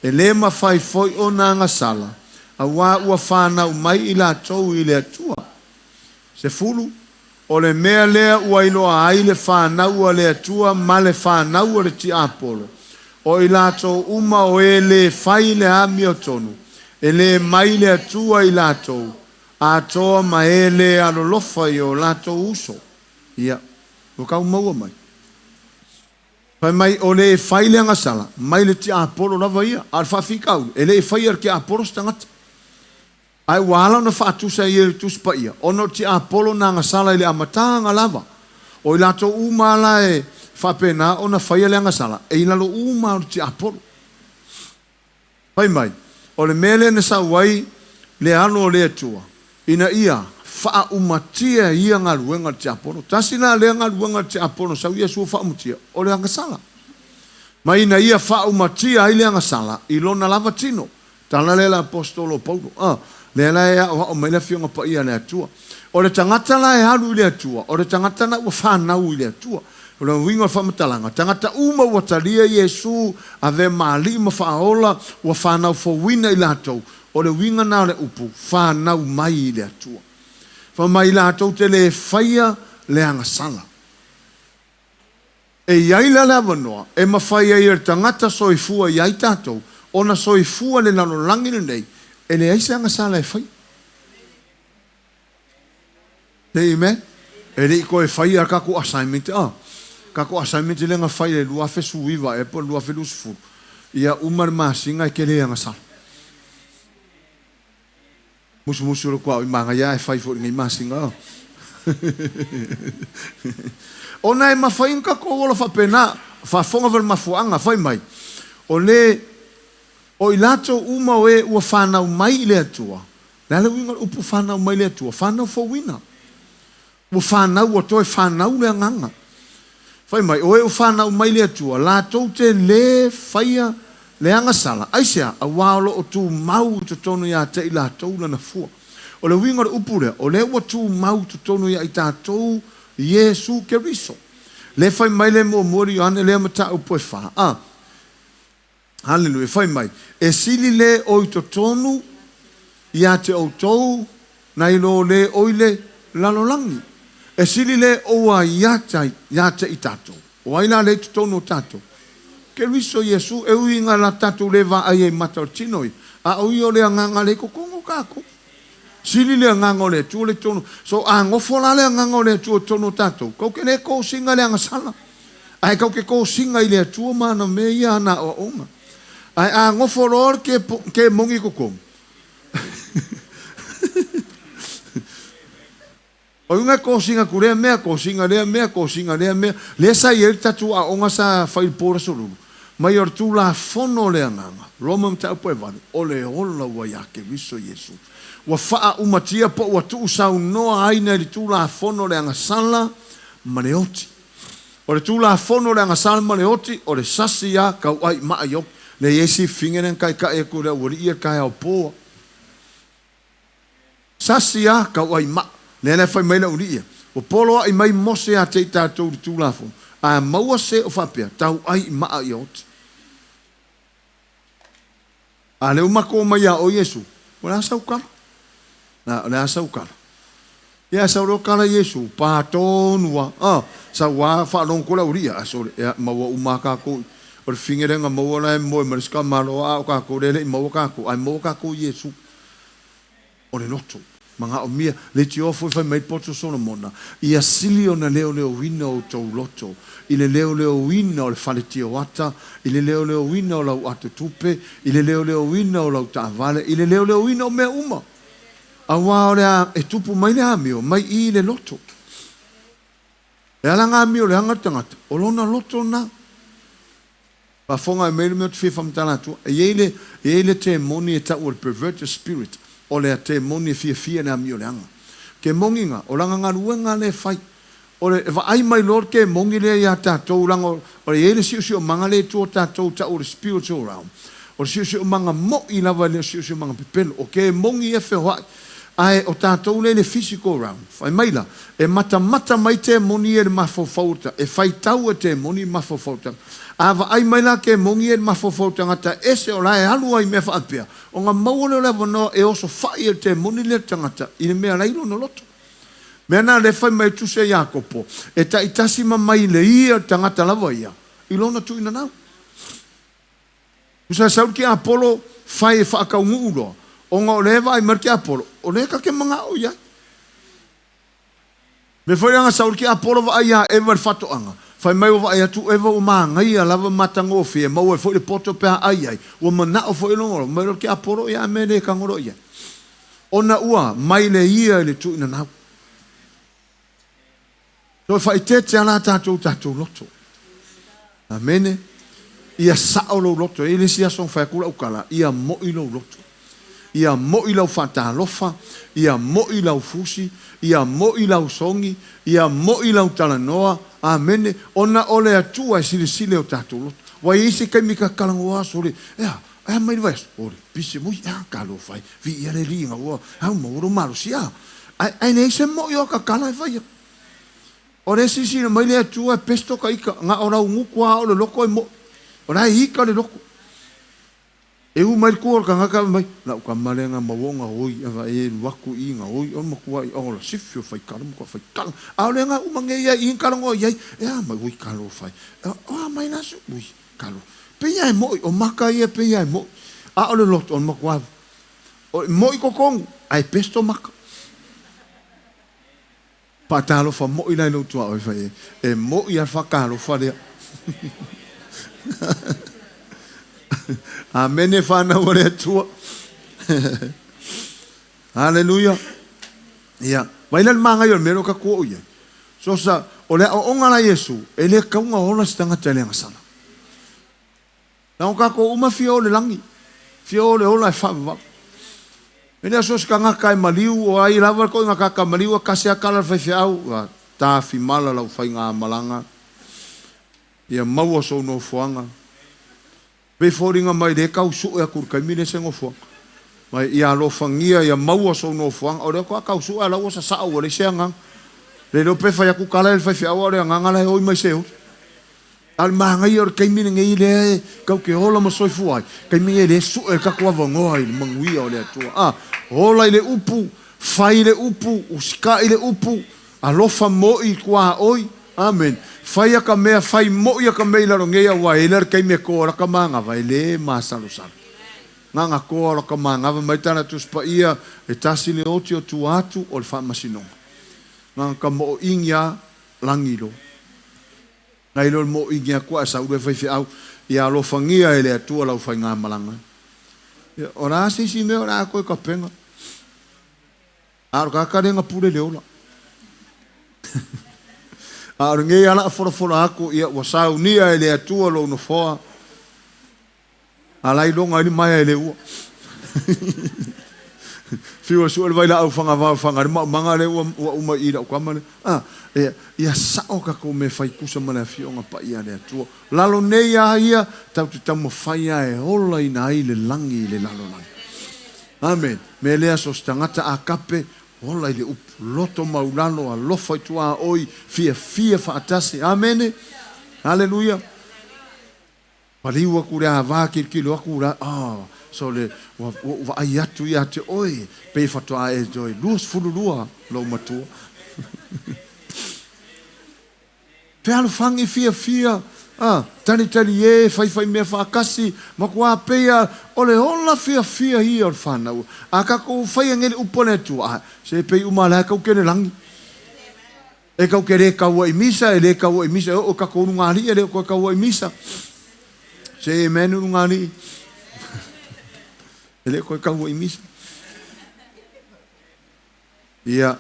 E le ma whai foi o nā anga sala. A wā ua whanau mai i lātou i le atua. Se fulu, o le mea lea ua iloa ai le whanau a le atua ma le whanau a le tia apolo. O i lātou uma o e le whai le ami o tonu. E le mai le atua i lātou. A toa ma e le alolofa i o lātou uso. Ia, o kau maua mai. Pai mai o le whai le angasala. Mai le ti apolo lava ia. Al whawhikau. E le whai ar ki apolo stangata. Ai wala na whaatusa i e tuspa ia. Ono ti apolo na angasala i le amatanga lava. O i lātou uma la e whapena o na whaia le angasala. E ina lo uma o ti apolo. Pai mai, o le mele na sa wai le ano o le atua. Ina ia, wha umatia ia ngā luenga ti apolo. Tasina le ngā luenga ti apolo, sa ia sua wha umatia o le angasala. Mai ina ia wha umatia i le angasala, i lona lava tino. Tana le la apostolo Paulo. Le la ea o mai la fionga pa ia le atua. O le tangata la e haru i le atua. O le tangata na ua whanau i le atua. O le winga whamatalanga. Tangata uma ua talia Iesu a ve maali ma whaola ua whanau fawina i lātou. O le winga na le upu whanau mai i le atua. Whamai lātou te le whaia le angasala. E iai la lewa noa. E ma whaia i le tangata soifua iai tātou. Ona soifua le nano langi nei. E le aise angasala e whai. Amen. E le iko e whaia kako assignment. Kako assignment le nga whai le lua fe suiva e po lua fe lusufu. Ia umar masinga e ke le angasala. Musu lo kwa i manga ia e whai fo ngai masinga. Ona e mawhai kako ola whapena. Whafonga vel mafuanga whai mai. O le o i lato uma o e ua whanau mai le atua. Lele winga upu whanau mai le atua. Whanau fo wina. Ua whanau o toi whanau le anganga. Whai mai, o e u whanau mai le atua. Lato te le whaia le angasala. Aisea, a wālo o tū mau to tonu ia te i lato lana fua. O le winga upu le, o le ua tū mau to tonu ia i tātou Iesu Keriso. Le whai mai le mo mori ane le amata upo e wha. Hallelujah, whai mai. E sili le oi to tonu ia te o tou na ilo le oile lalolangi. E sili le oa ia te i tātou. O aina le to tonu tātou. ke riso Iesu e uinga la tatu leva ai e matartinoi. A ui o le anganga le kukungu kako. Sili le anganga le tu le tonu. So a ngofola le anganga le tu tonu tatu. Kau ke le ko singa le angasala. Ai kau ke ko singa i le tu mana me ia na o onga. Ai a ngofolo ke mongi kukungu. O yunga kosinga kurea mea, kosinga lea mea, kosinga lea mea. Lea sa i tatu a onga sa whaipora soruru. Mai or tu la fono lea nganga. Roma mta upo e vane. O le ola wa yake viso Iesu. Wa faa umatia po wa tu usau noa aina li tu la fono lea ngasala maneoti. O le tu la fono lea ngasala maneoti. O le sasi ya kau ai maa yok. Le yesi fingenen kai e kura uri ia kai au poa. Sasi ya kau ai maa. Nena fai mai la uria. O polo ai mai mose a te tātou tu lafo. A maua se o whapea. Tau ai maa i oti. A leo mako mai a o Iesu. O le asa ukala. Na le asa ukala. Ia sa uro kala Iesu. Pātonua. Sa wā whanong kola uria. A sore. Ia maua umaka ko. O le fingerenga maua lai moe. Mariska maloa o kako. Lele i maua kako. Ai maua kako Iesu. O le noto. Manga o mia, le ti ofo fai mai poto sono mona. Ia sili o na leo wina o tau loto. I le leo wina o le fale tio wata. I le leo wina o lau atu tupe. I le leo wina o lau taavale. I le leo wina o mea uma. A wā o lea e tupu mai le amio, mai i le loto. E alanga amio le hanga tangata. O lona loto na. Pa fonga e meile meo te whiwhamtana atua. E eile te moni e tau o le perverted spirit. O le te moni fia na mi o le anga. Ke monginga, o langa ngaruenga le fai. O le ai mai lor ke mongi le ia tātou langa, o le ele siu manga le tō tātou ta o le spiritual realm. O le siu manga mo i lava le siu manga pipelo. O ke mongi e whewhai. Ai o tātou le physical realm. Fai mai la. E mata mai te moni e le mafofauta. E fai tau e te moni mafofauta. Ava ai mai la ke mongi e mafofauta ngata ese o la e alu ai mea whaapea. O ngā maua le wanoa e oso whai e te moni le tangata. I le mea leilo na loto. Mea nā le whai mai tuse Iakopo. E ta itasi ma mai le ia tangata lava ia. I lona tu ina nau. Usa saur ki Apollo whai e whaakau nguuroa. O ngā o lewa ai marki Apollo. O le ka ke mga o ia. Me whai anga saur ki Apollo wa ai a ewa whato anga. Fai mai o vai atu ewa o maangai a lava matango fie mau e foi le poto pe ai o mana o foi longo mai lo ke aporo ia me le kangoro ia ona ua mai le ia le tu ina na so fai te ala tatu loto amene ia sa o lo loto ele sia son fai kula ukala ia mo i lo loto ia mo i lo fata lofa ia mo i lo fusi ia mo i lo songi ia mo i lo talanoa. Amene, ona ole atua e sile o tātou loto. Wa isi kai mika kalango a sore. Ea mai vais. Ore, pise mui, kalo fai. Vi ia le ringa ua. Hau mauro maro sia. Ai nei se mo i o ka kala e fai. Ore sisi na mai le atua e pesto ka ika. Nga ora ungukua o le loko e mo. Ora ika le loko. E u mai kua ka ngaka mai. Na uka malenga mawonga oi. Eva e waku i nga oi. On makua i ola sifio fai kalam. Kua fai kalam. Aole nga umange ia i kalango iai. Ea mai ui kalo fai. Mai nasu. Ui kalo. Peia e moi. O maka ia peia e moi. Aole loto on makua. Moi kokong. Ai pesto maka. Patalo fa moi lai lo tua oi fai. E moi al fa kalo fa lea. Amene whana ore atua. Hallelujah. Ia. Waina manga yo mero ka ko ia. So sa ole o ngala Iesu ele ka unga ola stanga tele ngasana. Na ka ko uma fio le langi. Fio le ola fa va. Ene so ska nga kai maliu o ai lava ko nga ka maliu ka se akala fa fiau ta fi mala la fa nga malanga. Ia mau so no fuanga. Be foringa mai de kau su e kur kai mine sengo fo. Mai ia lo fangia ia mau so no fuang o de ko kau su ala o sa o le senga. Le do pe fa ya ku kala el fa fi o le nga la o mai seu. Al manga i or kai mine ngai le kau ke hola mo soi fuai. Kai mine le su e ka kwa vango ai mangui o le tu. Hola ile upu, fai le upu, uska ile upu. Alofa mo i kwa oi. Amen. Fai ka mea fai mo ia ka mea laro ngea wa eler kai me ko ora ka manga vai le masalo salo. Nga ko ora ka manga vai mai tana tu spa ia e tasi le oti o tu atu o le fa masino. Nga ka mo ingia langilo. Nga ilo mo ingia ko asa ue fai au ia lo fangia ele atu la fai nga malanga. Ora si me ora ko ka penga. Aro ka ka renga pule le ola. Aro nge ala fora aku ia wasau nia ele atua lo no foa. Alai longa ni mai ele u. Fiwa su vai la au fanga manga le u uma ira kwa mane. Ia sao ka ko me fai kusa mana fionga pa ia le atua. Lalo nei ia tau te tamo fai e hola ina ile langi le lalo langi. Amen. Me lea so stangata a kape ola ile loto maulano a lofa tua oi fia faatasi. Amen. Hallelujah. Paliwa kura vaki kilo kura so le wa ayatu ya te oi pe fatua e joy luz fululua lo matua. Pe alu fangi fia tani fai mea whaakasi makua pea ole ola fia hi or whanau a kako whai angele upone tu se pei umala kau kere langi e kau kere kaua i misa e le kaua i misa o kako unungari e le kaua i misa se menu unungari e le kaua i misa ia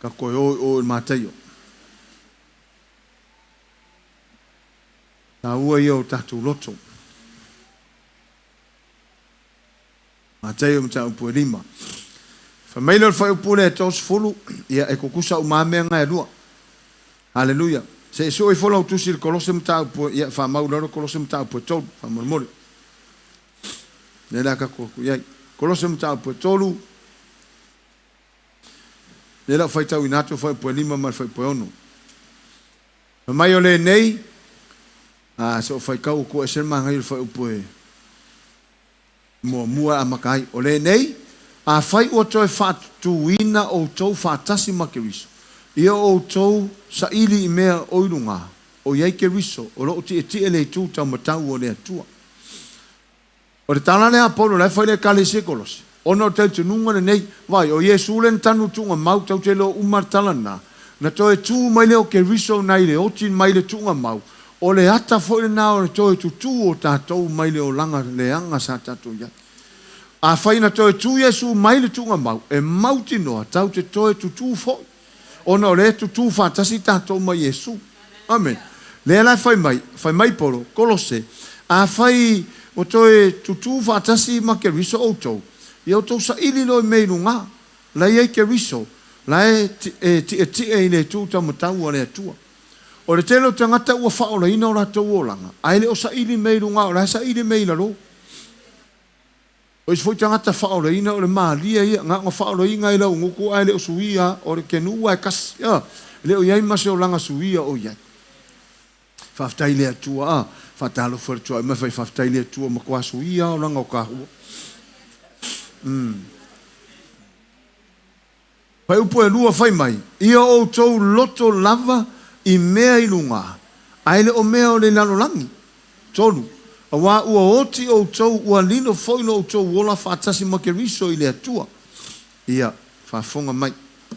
kako o mataio na ua ia o tatu loto. Matei o mta upu e 5. Whamaila whai upu le tos fulu, ia e kukusa umamea ngai lua. Hallelujah. Se so e fola utusi le kolose mta upu, ia whamau loro kolose mta upu e tolu, whamormore. Nela ka koku, iai. Kolose mta upu e tolu. Nela whai tau inato whai upu e 5 ma whai upu e 1. Whamai o le nei, so fai kau ko e selma ngai fai upoe mua amakai o le nei a fai o toi fatuina o tou fatasi makeriso ia o tou saili i mea oirunga o iai keriso o lo ti e le tu tau matau o le atua o le tala le apolo le fai le kale sekolos ono te tununga le nei vai o Iesu len tanu tunga mau tau te lo umartalana na toi tu mai le o keriso nai le oti mai le tunga mau o le ata foi na o toi tu o tatou mai le o langa le anga sa tatou ya a faina toi tu Iesu mai le tunga mau e mauti noa tau te toi tu foi ona le tu fatasi tatou mai Iesu amen le la fai mai polo kolose a fai o toi tu fatasi ma ke riso o tou io to sa ili no me lunga la ye ke riso la e le tu ta matau le tua o le telo tangata ua whaola ina o ratou o langa. Aile o sa ili mei runga o la sa ili mei laro. O is foi tangata whaola ina o le maalia ia. Nga whaola inga ila o nguku aile o suia o le kenua e kasi. Le o iai mase o langa suia o iai. Whaftai lea tua whatalo whare tua. Ima whai whaftai lea tua ma kua suia o langa o kahua. Whai upo e lua whai mai. Ia o tau loto lava i mea ilunga, aile o mea o le lalolangi, tolu, a wā ua oti o tau, ua lino foino o tau, wola whaatasi makeriso i le atua, ia, whaafonga mai,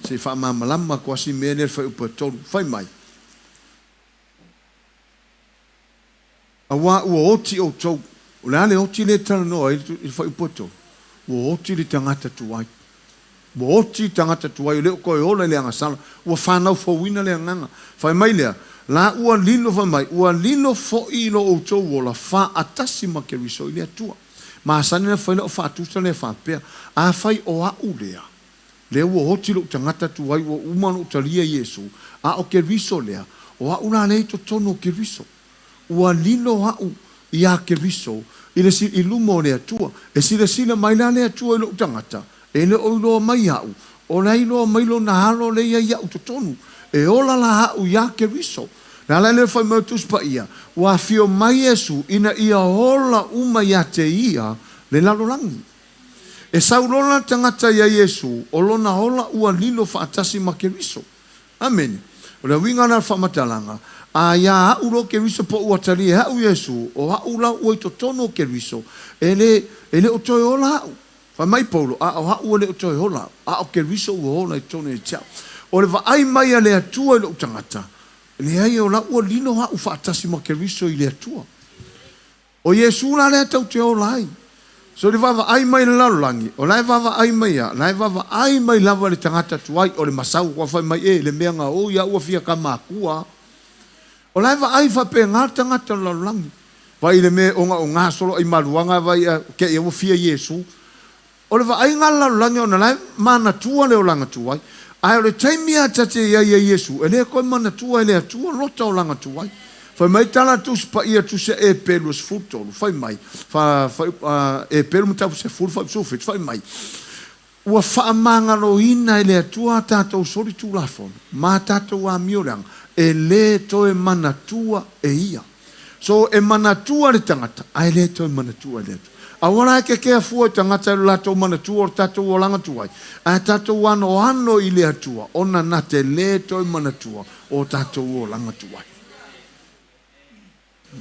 se whaamamalama kwa si mea nere whai upa tolu, whai mai. A wā ua oti o tau, o le ale oti le tala noa i whai upa tolu, ua oti le tangata tuai, ua oti tangata tuai, leo koe ola le angasala, ua whanau fawina le anganga, whai mai lea, la ua lino whai mai, ua lino fo ilo o tau wola, wha atasi makeriso i lea tua. Ma sanina whai leo wha atusa lea wha pea, a whai o au lea, lea ua oti lo tangata tuai, ua umano utalia Iesu, a o keriso lea, o au la lei to tono keriso, ua lino au i a keriso, i lumo lea tua, e sila mai la lea tua i lo tangata, e le oiloa mai au, o le iloa mai lo na halo le ia iau totonu, e ola la hau ia ke riso. Na le whai mautus pa ia, wa fio mai Iesu, ina ia hola uma ia te ia, le lalolangi. E saulona tangata ia Iesu, o lona hola ua lilo whaatasi ma ke riso. Amen. O le winga na whamatalanga. A ia haulo ke riso po uatari e hau Iesu. O haula oi to tono ke riso. Ele o toi ola hau. Whai mai Paulo. A o hau ele o toi ola. A o ke riso ua ola i tono e tiao. O le vaai mai a le atua i le utangata. Le ai o la ua lino hau whaatasi ma ke riso i le atua. O Iesu la le tau te ola ai. So le vava ai mai le lalangi. O lai vava ai mai a. Lai vava ai mai lava le tangata tuai. O le masau kwa whai mai le meanga o ia ua fia ka makua. O lai va ai fa pe ngata ngata lalangi. Vai le me o ngā solo i maruanga vai ke e ua fia Iesu. O le va ai ngā lalangi o na lai mana tua le o langa tuai. Ai o le taimia tate ia Iesu. E le koe mana tua e le atua lota o langa tuai. Fai mai tala tus pa ia tu se e pelu se futolo. Fai mai. E pelu mutapu se fulu fai sufit. Fai mai. Ua whaamangalo ina e le atua tātou sori tu lafon. Ma tātou a miorang. E le toe manatua e ia. So e manatua le tangata. Ai le toe manatua le atua. Awara ke kea fua tangata le latou manatua o tātou o langa tuai. A tātou ano i le atua. Ona na te le toe manatua o tātou o langa tuai.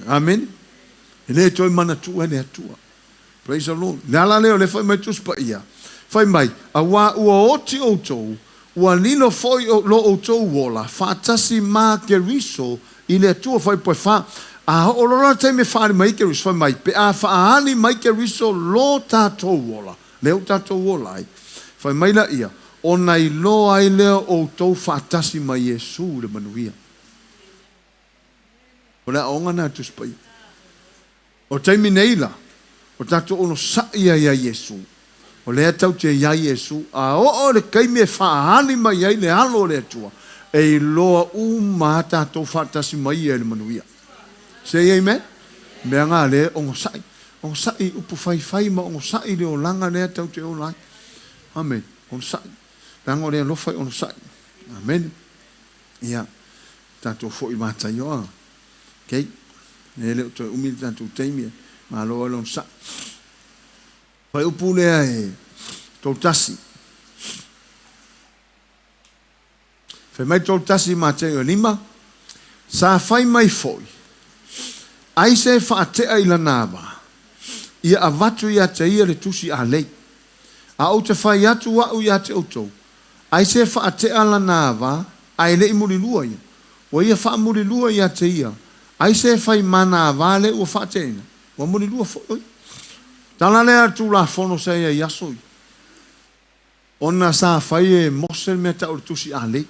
Amen. Le toi mana tua le atua. Praise the Lord. Nala leo le fai mai tuspa ia. Fai mai. Awa ua oti outou. Ua lilo foi lo outou wola. Fatasi ma ke riso. I le atua fai poe fa. A olora te me whaari mai ke riso. Fai mai. Pe a whaani mai ke riso lo tātou wola. Leo tātou wola ai. Fai mai la ia. O nei lo ai leo outou fatasi mai Iesu le manuia. O le aonga nā tuspai. O taimi neila. O tātou ono saia ia Iesu. O le atau te ia Iesu. A o le kaime whaahani mai ai le halo le atua. E loa uma tātou whaatasi mai e le manuia. Say amen? Mea ngā le ongo sai. Ongo sai upu whai ma ongo sai le o langa le atau te o lai. Amen. Ongo sai. Rango le lofai ongo sai. Amen. Ia. Tātou fo i mātai oa. Okay, ele o toi umili tanto teimia, ma loa lon sa. Fai upu lea e tau tasi. Fai mai tau tasi ma te o lima, sa fai mai foi. Ai se whaatea i la nāwa, ia avatu ia te ia le tusi a lei. A o te fai atu wau ia te autou. Ai se whaatea la nāwa, ai le i muri lua ia. O ia wha muri lua ia te ia. Ai se fai mana vale ua whaatena. Wa muri lua foi. Tala lea tu la fono se ia yasoi. Ona sa fai e mosel me ta ur tusi ale.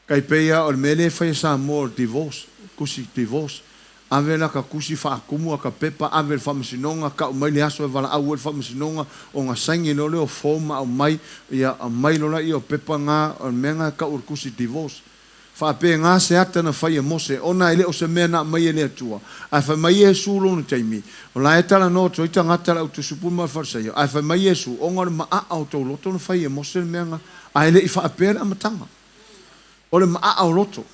Kai peia or mele fai sa more divorce. Kusi divorce. Ave la ka kusi fa akumu ka pepa ave fa masinonga ka mai le aso e vala au fa masinonga o nga sangi no le o foma o mai ia a mai lo la i o pepa nga o menga ka ur kusi divorce. Fa pe nga se ata na fai mose ona ele o se mena mai ele atua ai fa mai Iesu lo no taimi o la etala no to ita ngata la tu supu ma farsa ai fa mai Iesu o ngor ma a auto loto no fai mose menga ai le fa pe na matanga o le ma a loto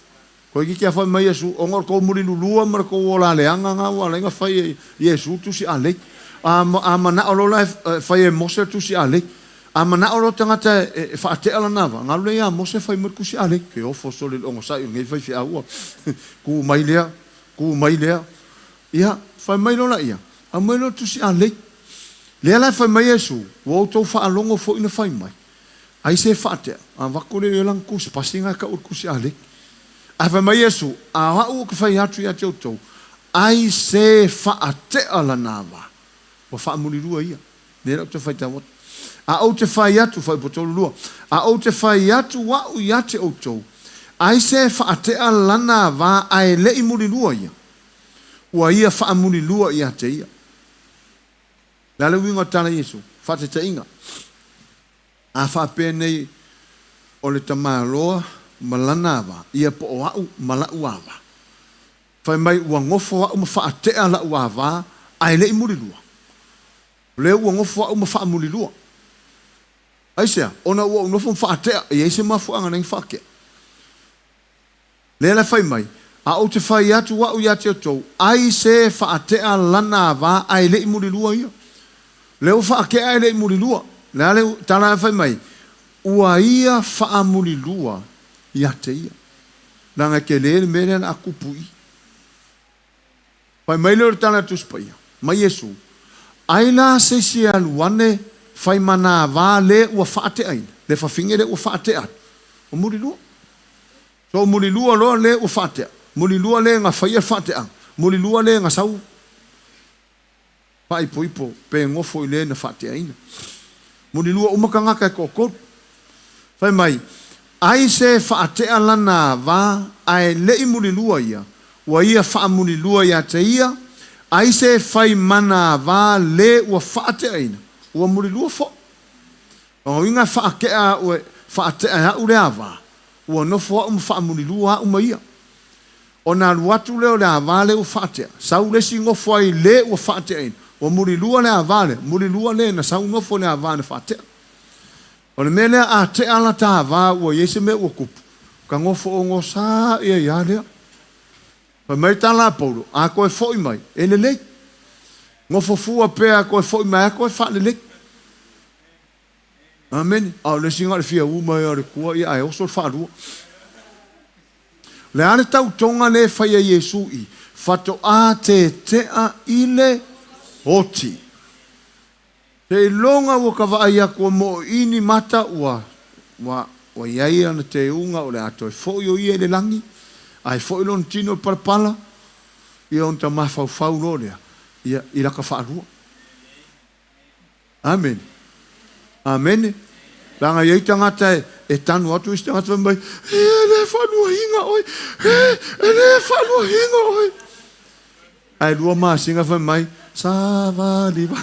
ko ki fa mai Iesu o ngor ko muri lua mar ko ola le anga nga wa le fai Iesu tu si ale a mana o la fai mose tu si ale a mana o tangata e whaatea la nawa. Ngā lea mo se whai merkusi ale. Ke ofo so le ongo sai ngai whai whia ua. Ku mai lea. Ia, whai mai lola ia. A mai lo tusi ale. Lea lai whai mai Iesu. Wau tau whaalongo fo ina whai mai. Ai se whaatea. A wakore e lang kusi. Pasinga ka ur kusi ale. A whai mai Iesu. A hau ka whai atu ia te autou. Ai se whaatea la nawa. Wa whaamuri rua ia. Nera te whai tawata. A o te whai atu, whai potolu lua. A o te whai atu wau ia te outou. Ai se whaatea lana wā ai lei muri lua ia. Ua ia whaamuri lua ia te ia. Lale winga tala Iesu, whate te inga. A whape nei o le tamāloa malana wā. Ia po o au malau awa. Whai mai ua ngofo wau ma whaatea lau awa ai lei muri lua. Leo ua ngofo wau ma whaamuri lua. Aisea, ona ua unofo whaatea, e eise mafuanga nang whakea. Lea la whai mai, a o te whai atu wau ia te atou, ai se whaatea lana wā ai lei muri lua ia. Leo whaakea ai lei muri lua. Lea leo, tala whai mai, ua ia whaamuri lua ia te ia. Nanga ke le mele na kupui. Pai mai le tana tuspai. Mai Iesu. Ai la se si aluane fai mana va le ua faate ai. Le fa finge le ua faate at. O muri lua. So muri lua lo le ua faate. Muri lua le nga fai faate ang. Muri lua le nga sau. Pai poipo pe ngofo ile na faate ai. Muri lua umakanga ka kokot. Fai mai. Ai se faate alana va ai le i muri lua ia. Wa ia fa muri lua ia te ia. Ai se fai mana va le ua faate aina. Ua muri lua fo. O inga faakea ue faate aina ule ava. Ua no fo fa muri lua uma ia. O na luatu leo le ava le ua faate. Sau le si ngofo ai le ua faate aina. Ua muri lua le ava le. Muri lua le na sau ngofo le ava le faate. O le mele a te ala ta ava ua yese me ua kupu. Ka ngofo o ngosa ia ia lea. Pa mai tala paulo, a koe foi mai, e le lek. Ngofo fua pea koe foi mai, a koe fa le lek. Amen. Au le singa le fia uma e are kua ia, ai oso fa rua. Le ale tau tonga le fai a Iesu i, fato a te tea ile oti. Te longa ua kawa ia kua mo ini mata ua iai ana te unga o le ato e foi o ia le langi. Ai foi lon tino parpala ia on ta mafau lo lea ia ira ka faarua. Amen. Amen. Langa ia tangata e tanu atu is tangata mai le fanua hinga oi le fanua hinga oi ai lua ma singa fa mai sava liva.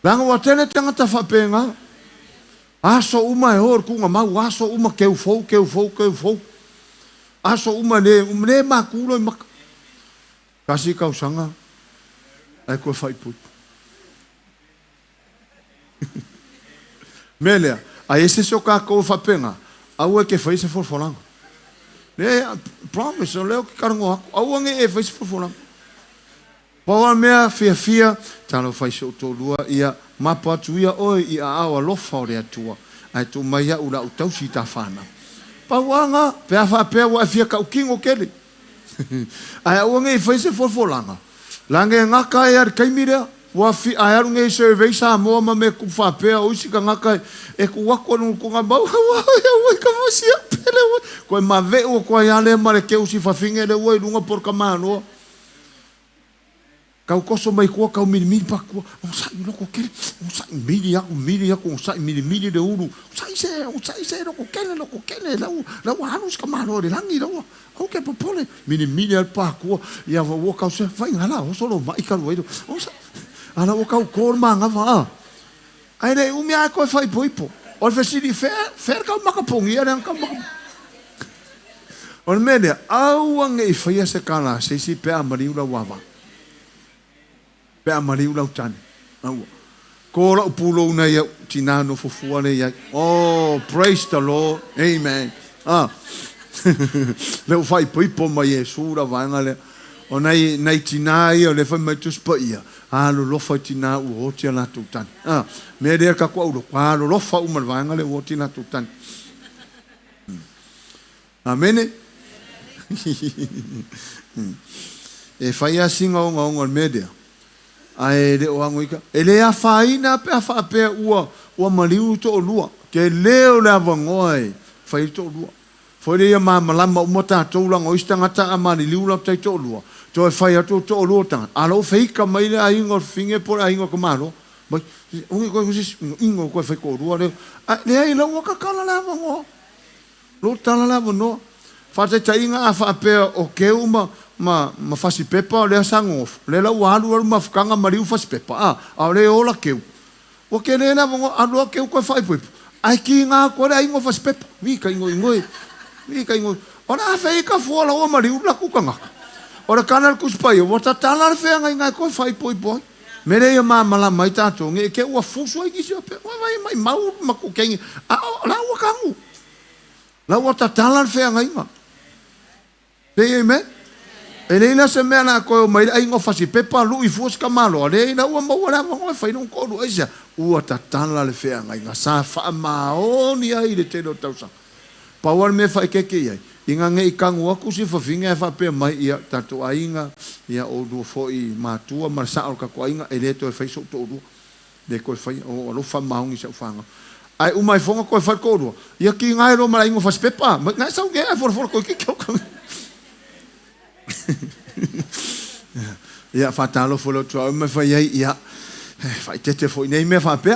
Langa wa tele tangata fa penga. Aso uma e hor kunga mau, aso uma keu fou. Aso uma le makulo i maka. Kasi kau sanga, ai koe fai putu. Melea, a ese so ka kou whapenga, au e ke fai se forfolanga. Le, promise, o leo ki karango haku, au ange e fai se forfolanga. Paua mea fia, talo fai se o tolua ia, mapa atu ia oi ia awa lofa o rea tua. Ai tu mai au la utau si ta whana. Pauanga, pea whapea wa fia ka ukingo kele. Ai au nge i whaise forfolanga. Lange ngaka e ar kaimirea. Wa fi ai aru nge i survey sa moa ma me ku whapea oisi ka ngaka e ku wako anu ku ngā mau. Wai ka wasia pele wai. Koe ma veo koe ale mare ke usi whawhinge le wai lunga por ka manoa. Kau koso mai kua, kau miri pa kua. O sai loko kele. O sai miri aku. O sai miri de uru. O sai se loko kele. Lau hanus ka maro de langi lau. Au ke popole. Miri al pa kua. Ia wa kau se. Vai ngala. O solo mai ka luaido. O sai. Ana o kau kor manga va. Ai re umi a koe fai poipo. O le fesiri fer kau makapongi. Ia kau makapongi. O le mene. Au ange i fai se kala. Se si pe amari ula wawa. Pea mariu lau tane. Ko la upulo una ia tina no fufua le ia. Oh, praise the Lord. Amen. Leo fai poipo mai Iesu ra vanga le. O nei tina ia le fai mai tuspa ia. Lo lofa tina u hoti ala tu tane. Me rea ka kua ulo. Lo lofa umar vanga le hoti ala tu tane. Amene. E fai a singa o ngā me rea. Ai le o angoika ele a faina pe a fa pe ua maliu to lua ke leo la vangoi fai to lua foi le ma malama o mota to la ngoi stanga ta amani liu la tai to lua to fai to lua ta alo fei ka mai le ai ngor finge por ai ngor komaro mai ungi ko ingo ko fai ko lua le ai la o ka kala la vango lo tala la no fa te tainga a fa pe o ke ma fasi pepa le sangof le la walu ma fkanga mariu fasi pepa le ola keu o ke le na mo alo keu ko fai poi ai ki nga ko le ingo fasi pepa vi ka ingo ora fe ka fola o mariu la ku kanga ora kanal ku spai o ta tala fe nga ko fai poi me le ma mala mai ta to nge ke o fuso ai ki se pe mai mau ma ku kengi la o kangu la o ta tala fe nga Amen. Ele ina se mea na koe o mai ai ngo fasi pepa lu i fuos ka malo. Ele ina ua maua na ngoi fai nung koru aisa. Ua ta tala le fea ngai nga sa wha maoni ai le teno tausa. Pauar me fa ke ai. Inga nge ikangu aku si fafinga fa pe mai ia tatu ainga ia o do fo I matua marsa o ka ko ainga ele to fa so to do. De ko fa o lo fa maungi sa fanga. Ai o mai fonga ko fa ko do. Ia ki ngai ro mara ingo fa spepa. Ngai sa nge for ko ki ko. Ia fa talo fo lo to me fa ia. Fa tete fo nei me fa pe.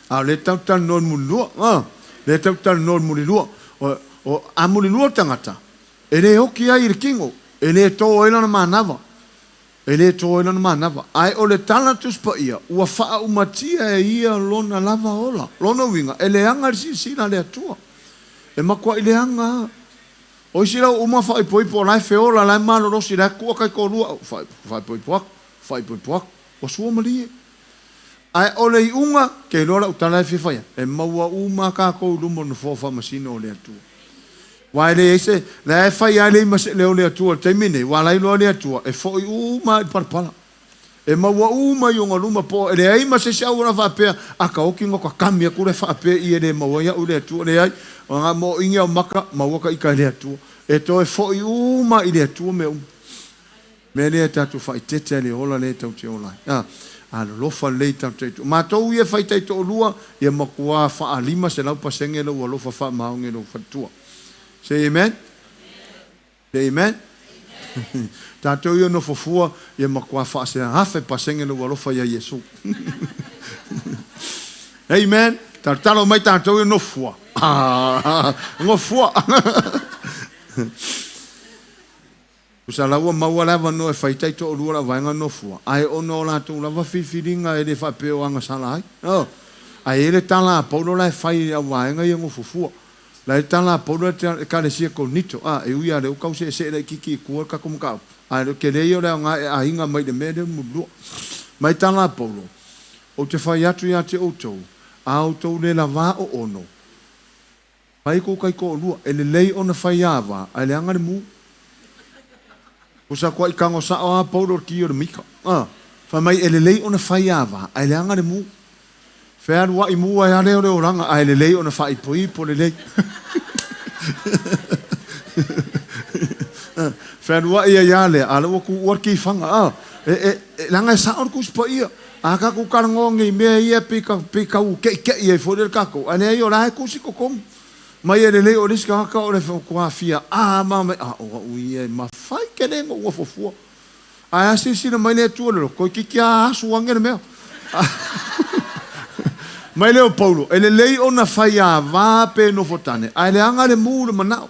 Le tau tal non mulua, le tau tal non mulua, o amulua tangata. Ele oki ai kingo, ele to ela na manava. Ele to ela na manava. Ai o le tala tus pa ia, ua faa umatia ia lona lava ola, lona winga, ele anga si na le atua. E makua ele anga. O sira uma fai poi po lai feola lai malo rosi la kua kai ko lua, fai poi poak, o sua malie. Ai ole I unga ke lora utala fifaia e maua uma ka ko lumo no fofa masino ole atu wa ele ese la fai ale mas le ole atu termine wa lai lo ole atu e foi uma parpala e maua uma yo luma po ele ai mas se au na fa pe aka o kingo ka kambia kure fa pe I ele maua ya ole atu le ai nga mo inga maka maua ka ika le atu e to e foi uma ile atu me le tatu fa tete le ola le tau te ola lofa leita tetu ma tou ia fai tai to lua ia makua fa alima se lau pasenge lo lofa fa maunge lo fatua say amen say amen tatou ia no fofua ia makua fa se hafe pasenge lo lofa ia Iesu amen tartalo mai tatou ia no fua no fua Usa laua maua lava no e whaitai to orua la vaenga no fua. Ai ono la tu lava whiwhiringa e le whapeo anga sala ai. Ai ele tala paulo la e whai a vaenga I ngu fufua. La e tala paulo e kare sia ko nito. E uia le ukau se le kiki kua kakumukau. Ai le ke leio le nga a inga mai de mede mulua. Mai tala paulo. O te whai atu ia te outou. A outou le lava o ono. Pai ko kai ko orua. E le lei ona whai ava. Ai le anga le mu. Usa kwa ikango sa o paulo ki o mika. Fa mai ele lei ona fai ava, ai le anga le mu. Fea wa I mu ai ale o ranga ai le lei ona fai poi po le lei. Fea wa ia yale ala o ku worki fanga langa sa o ku spa ia. Aka ku karangongi me ia pika u ke ia fo del kako. Ane yo la ku si ko kom. Mai ele lei o riska haka o le whakua fia. Mame, o uie, ma whai kene ngo ua fofua. Ai asisi na mai le tua lero, koi kiki a asu wangere mea. Mai leo Paulo, ele lei o na whai a vape no fotane. Ai le anga le mūre manao.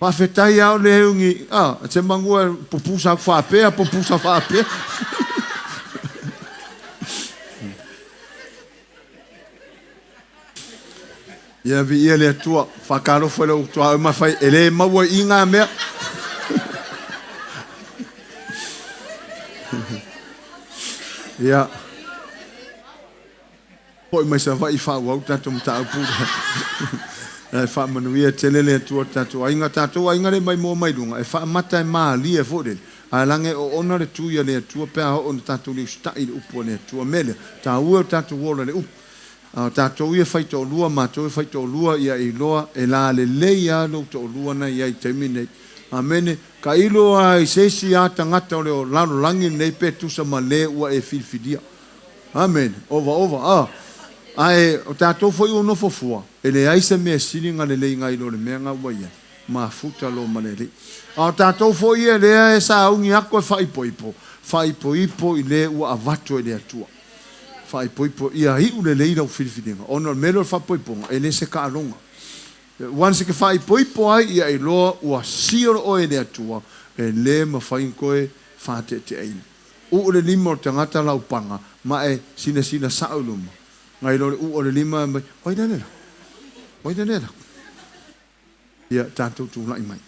Whawhetai au le heungi, te mangua pupusa whapea, pupusa whapea. Ia vi ia le tua whakaro whare o tua ma whai ele maua I ngā mea. Ia. Poi mai sa vai whau tatu mta au pūra. E whamanuia tele le tua tatu ainga le mai mua mai runga. E whamata e maa lia fōre. A lange o ona le tuia le tua pēa o na tatu le ustai le upo le tua mele. Tā ua tatu wola le upo. Tātou ia whai tō lua, mātou ia whai tō lua ia I loa, e la le leia lo tō lua na ia I terminate. Amene, ka ilo a I sesi a tangata o leo lalo langi nei pe tusa ma le ua e whiwhidia. Amen. Over. Ai, o tātou whai o nofo fua, e le aise mea siringa le lei ngai lo le mea ngā waia. Ma futa lo ma le lei. Tātou whai e lea e sa aungi ako e whaipoipo. Whaipoipo I le ua avato e le atua. Fai poipo ia hi ule leira o filifidinga ona melo fa poiponga ele se ka longa once ke fai poipo ai ia I loa ua siro o ele atua e le ma fai koe fa te ai u le lima o tangata lau panga ma e sina sauluma ngai lo u le lima oi nela ia tātou tu lai mai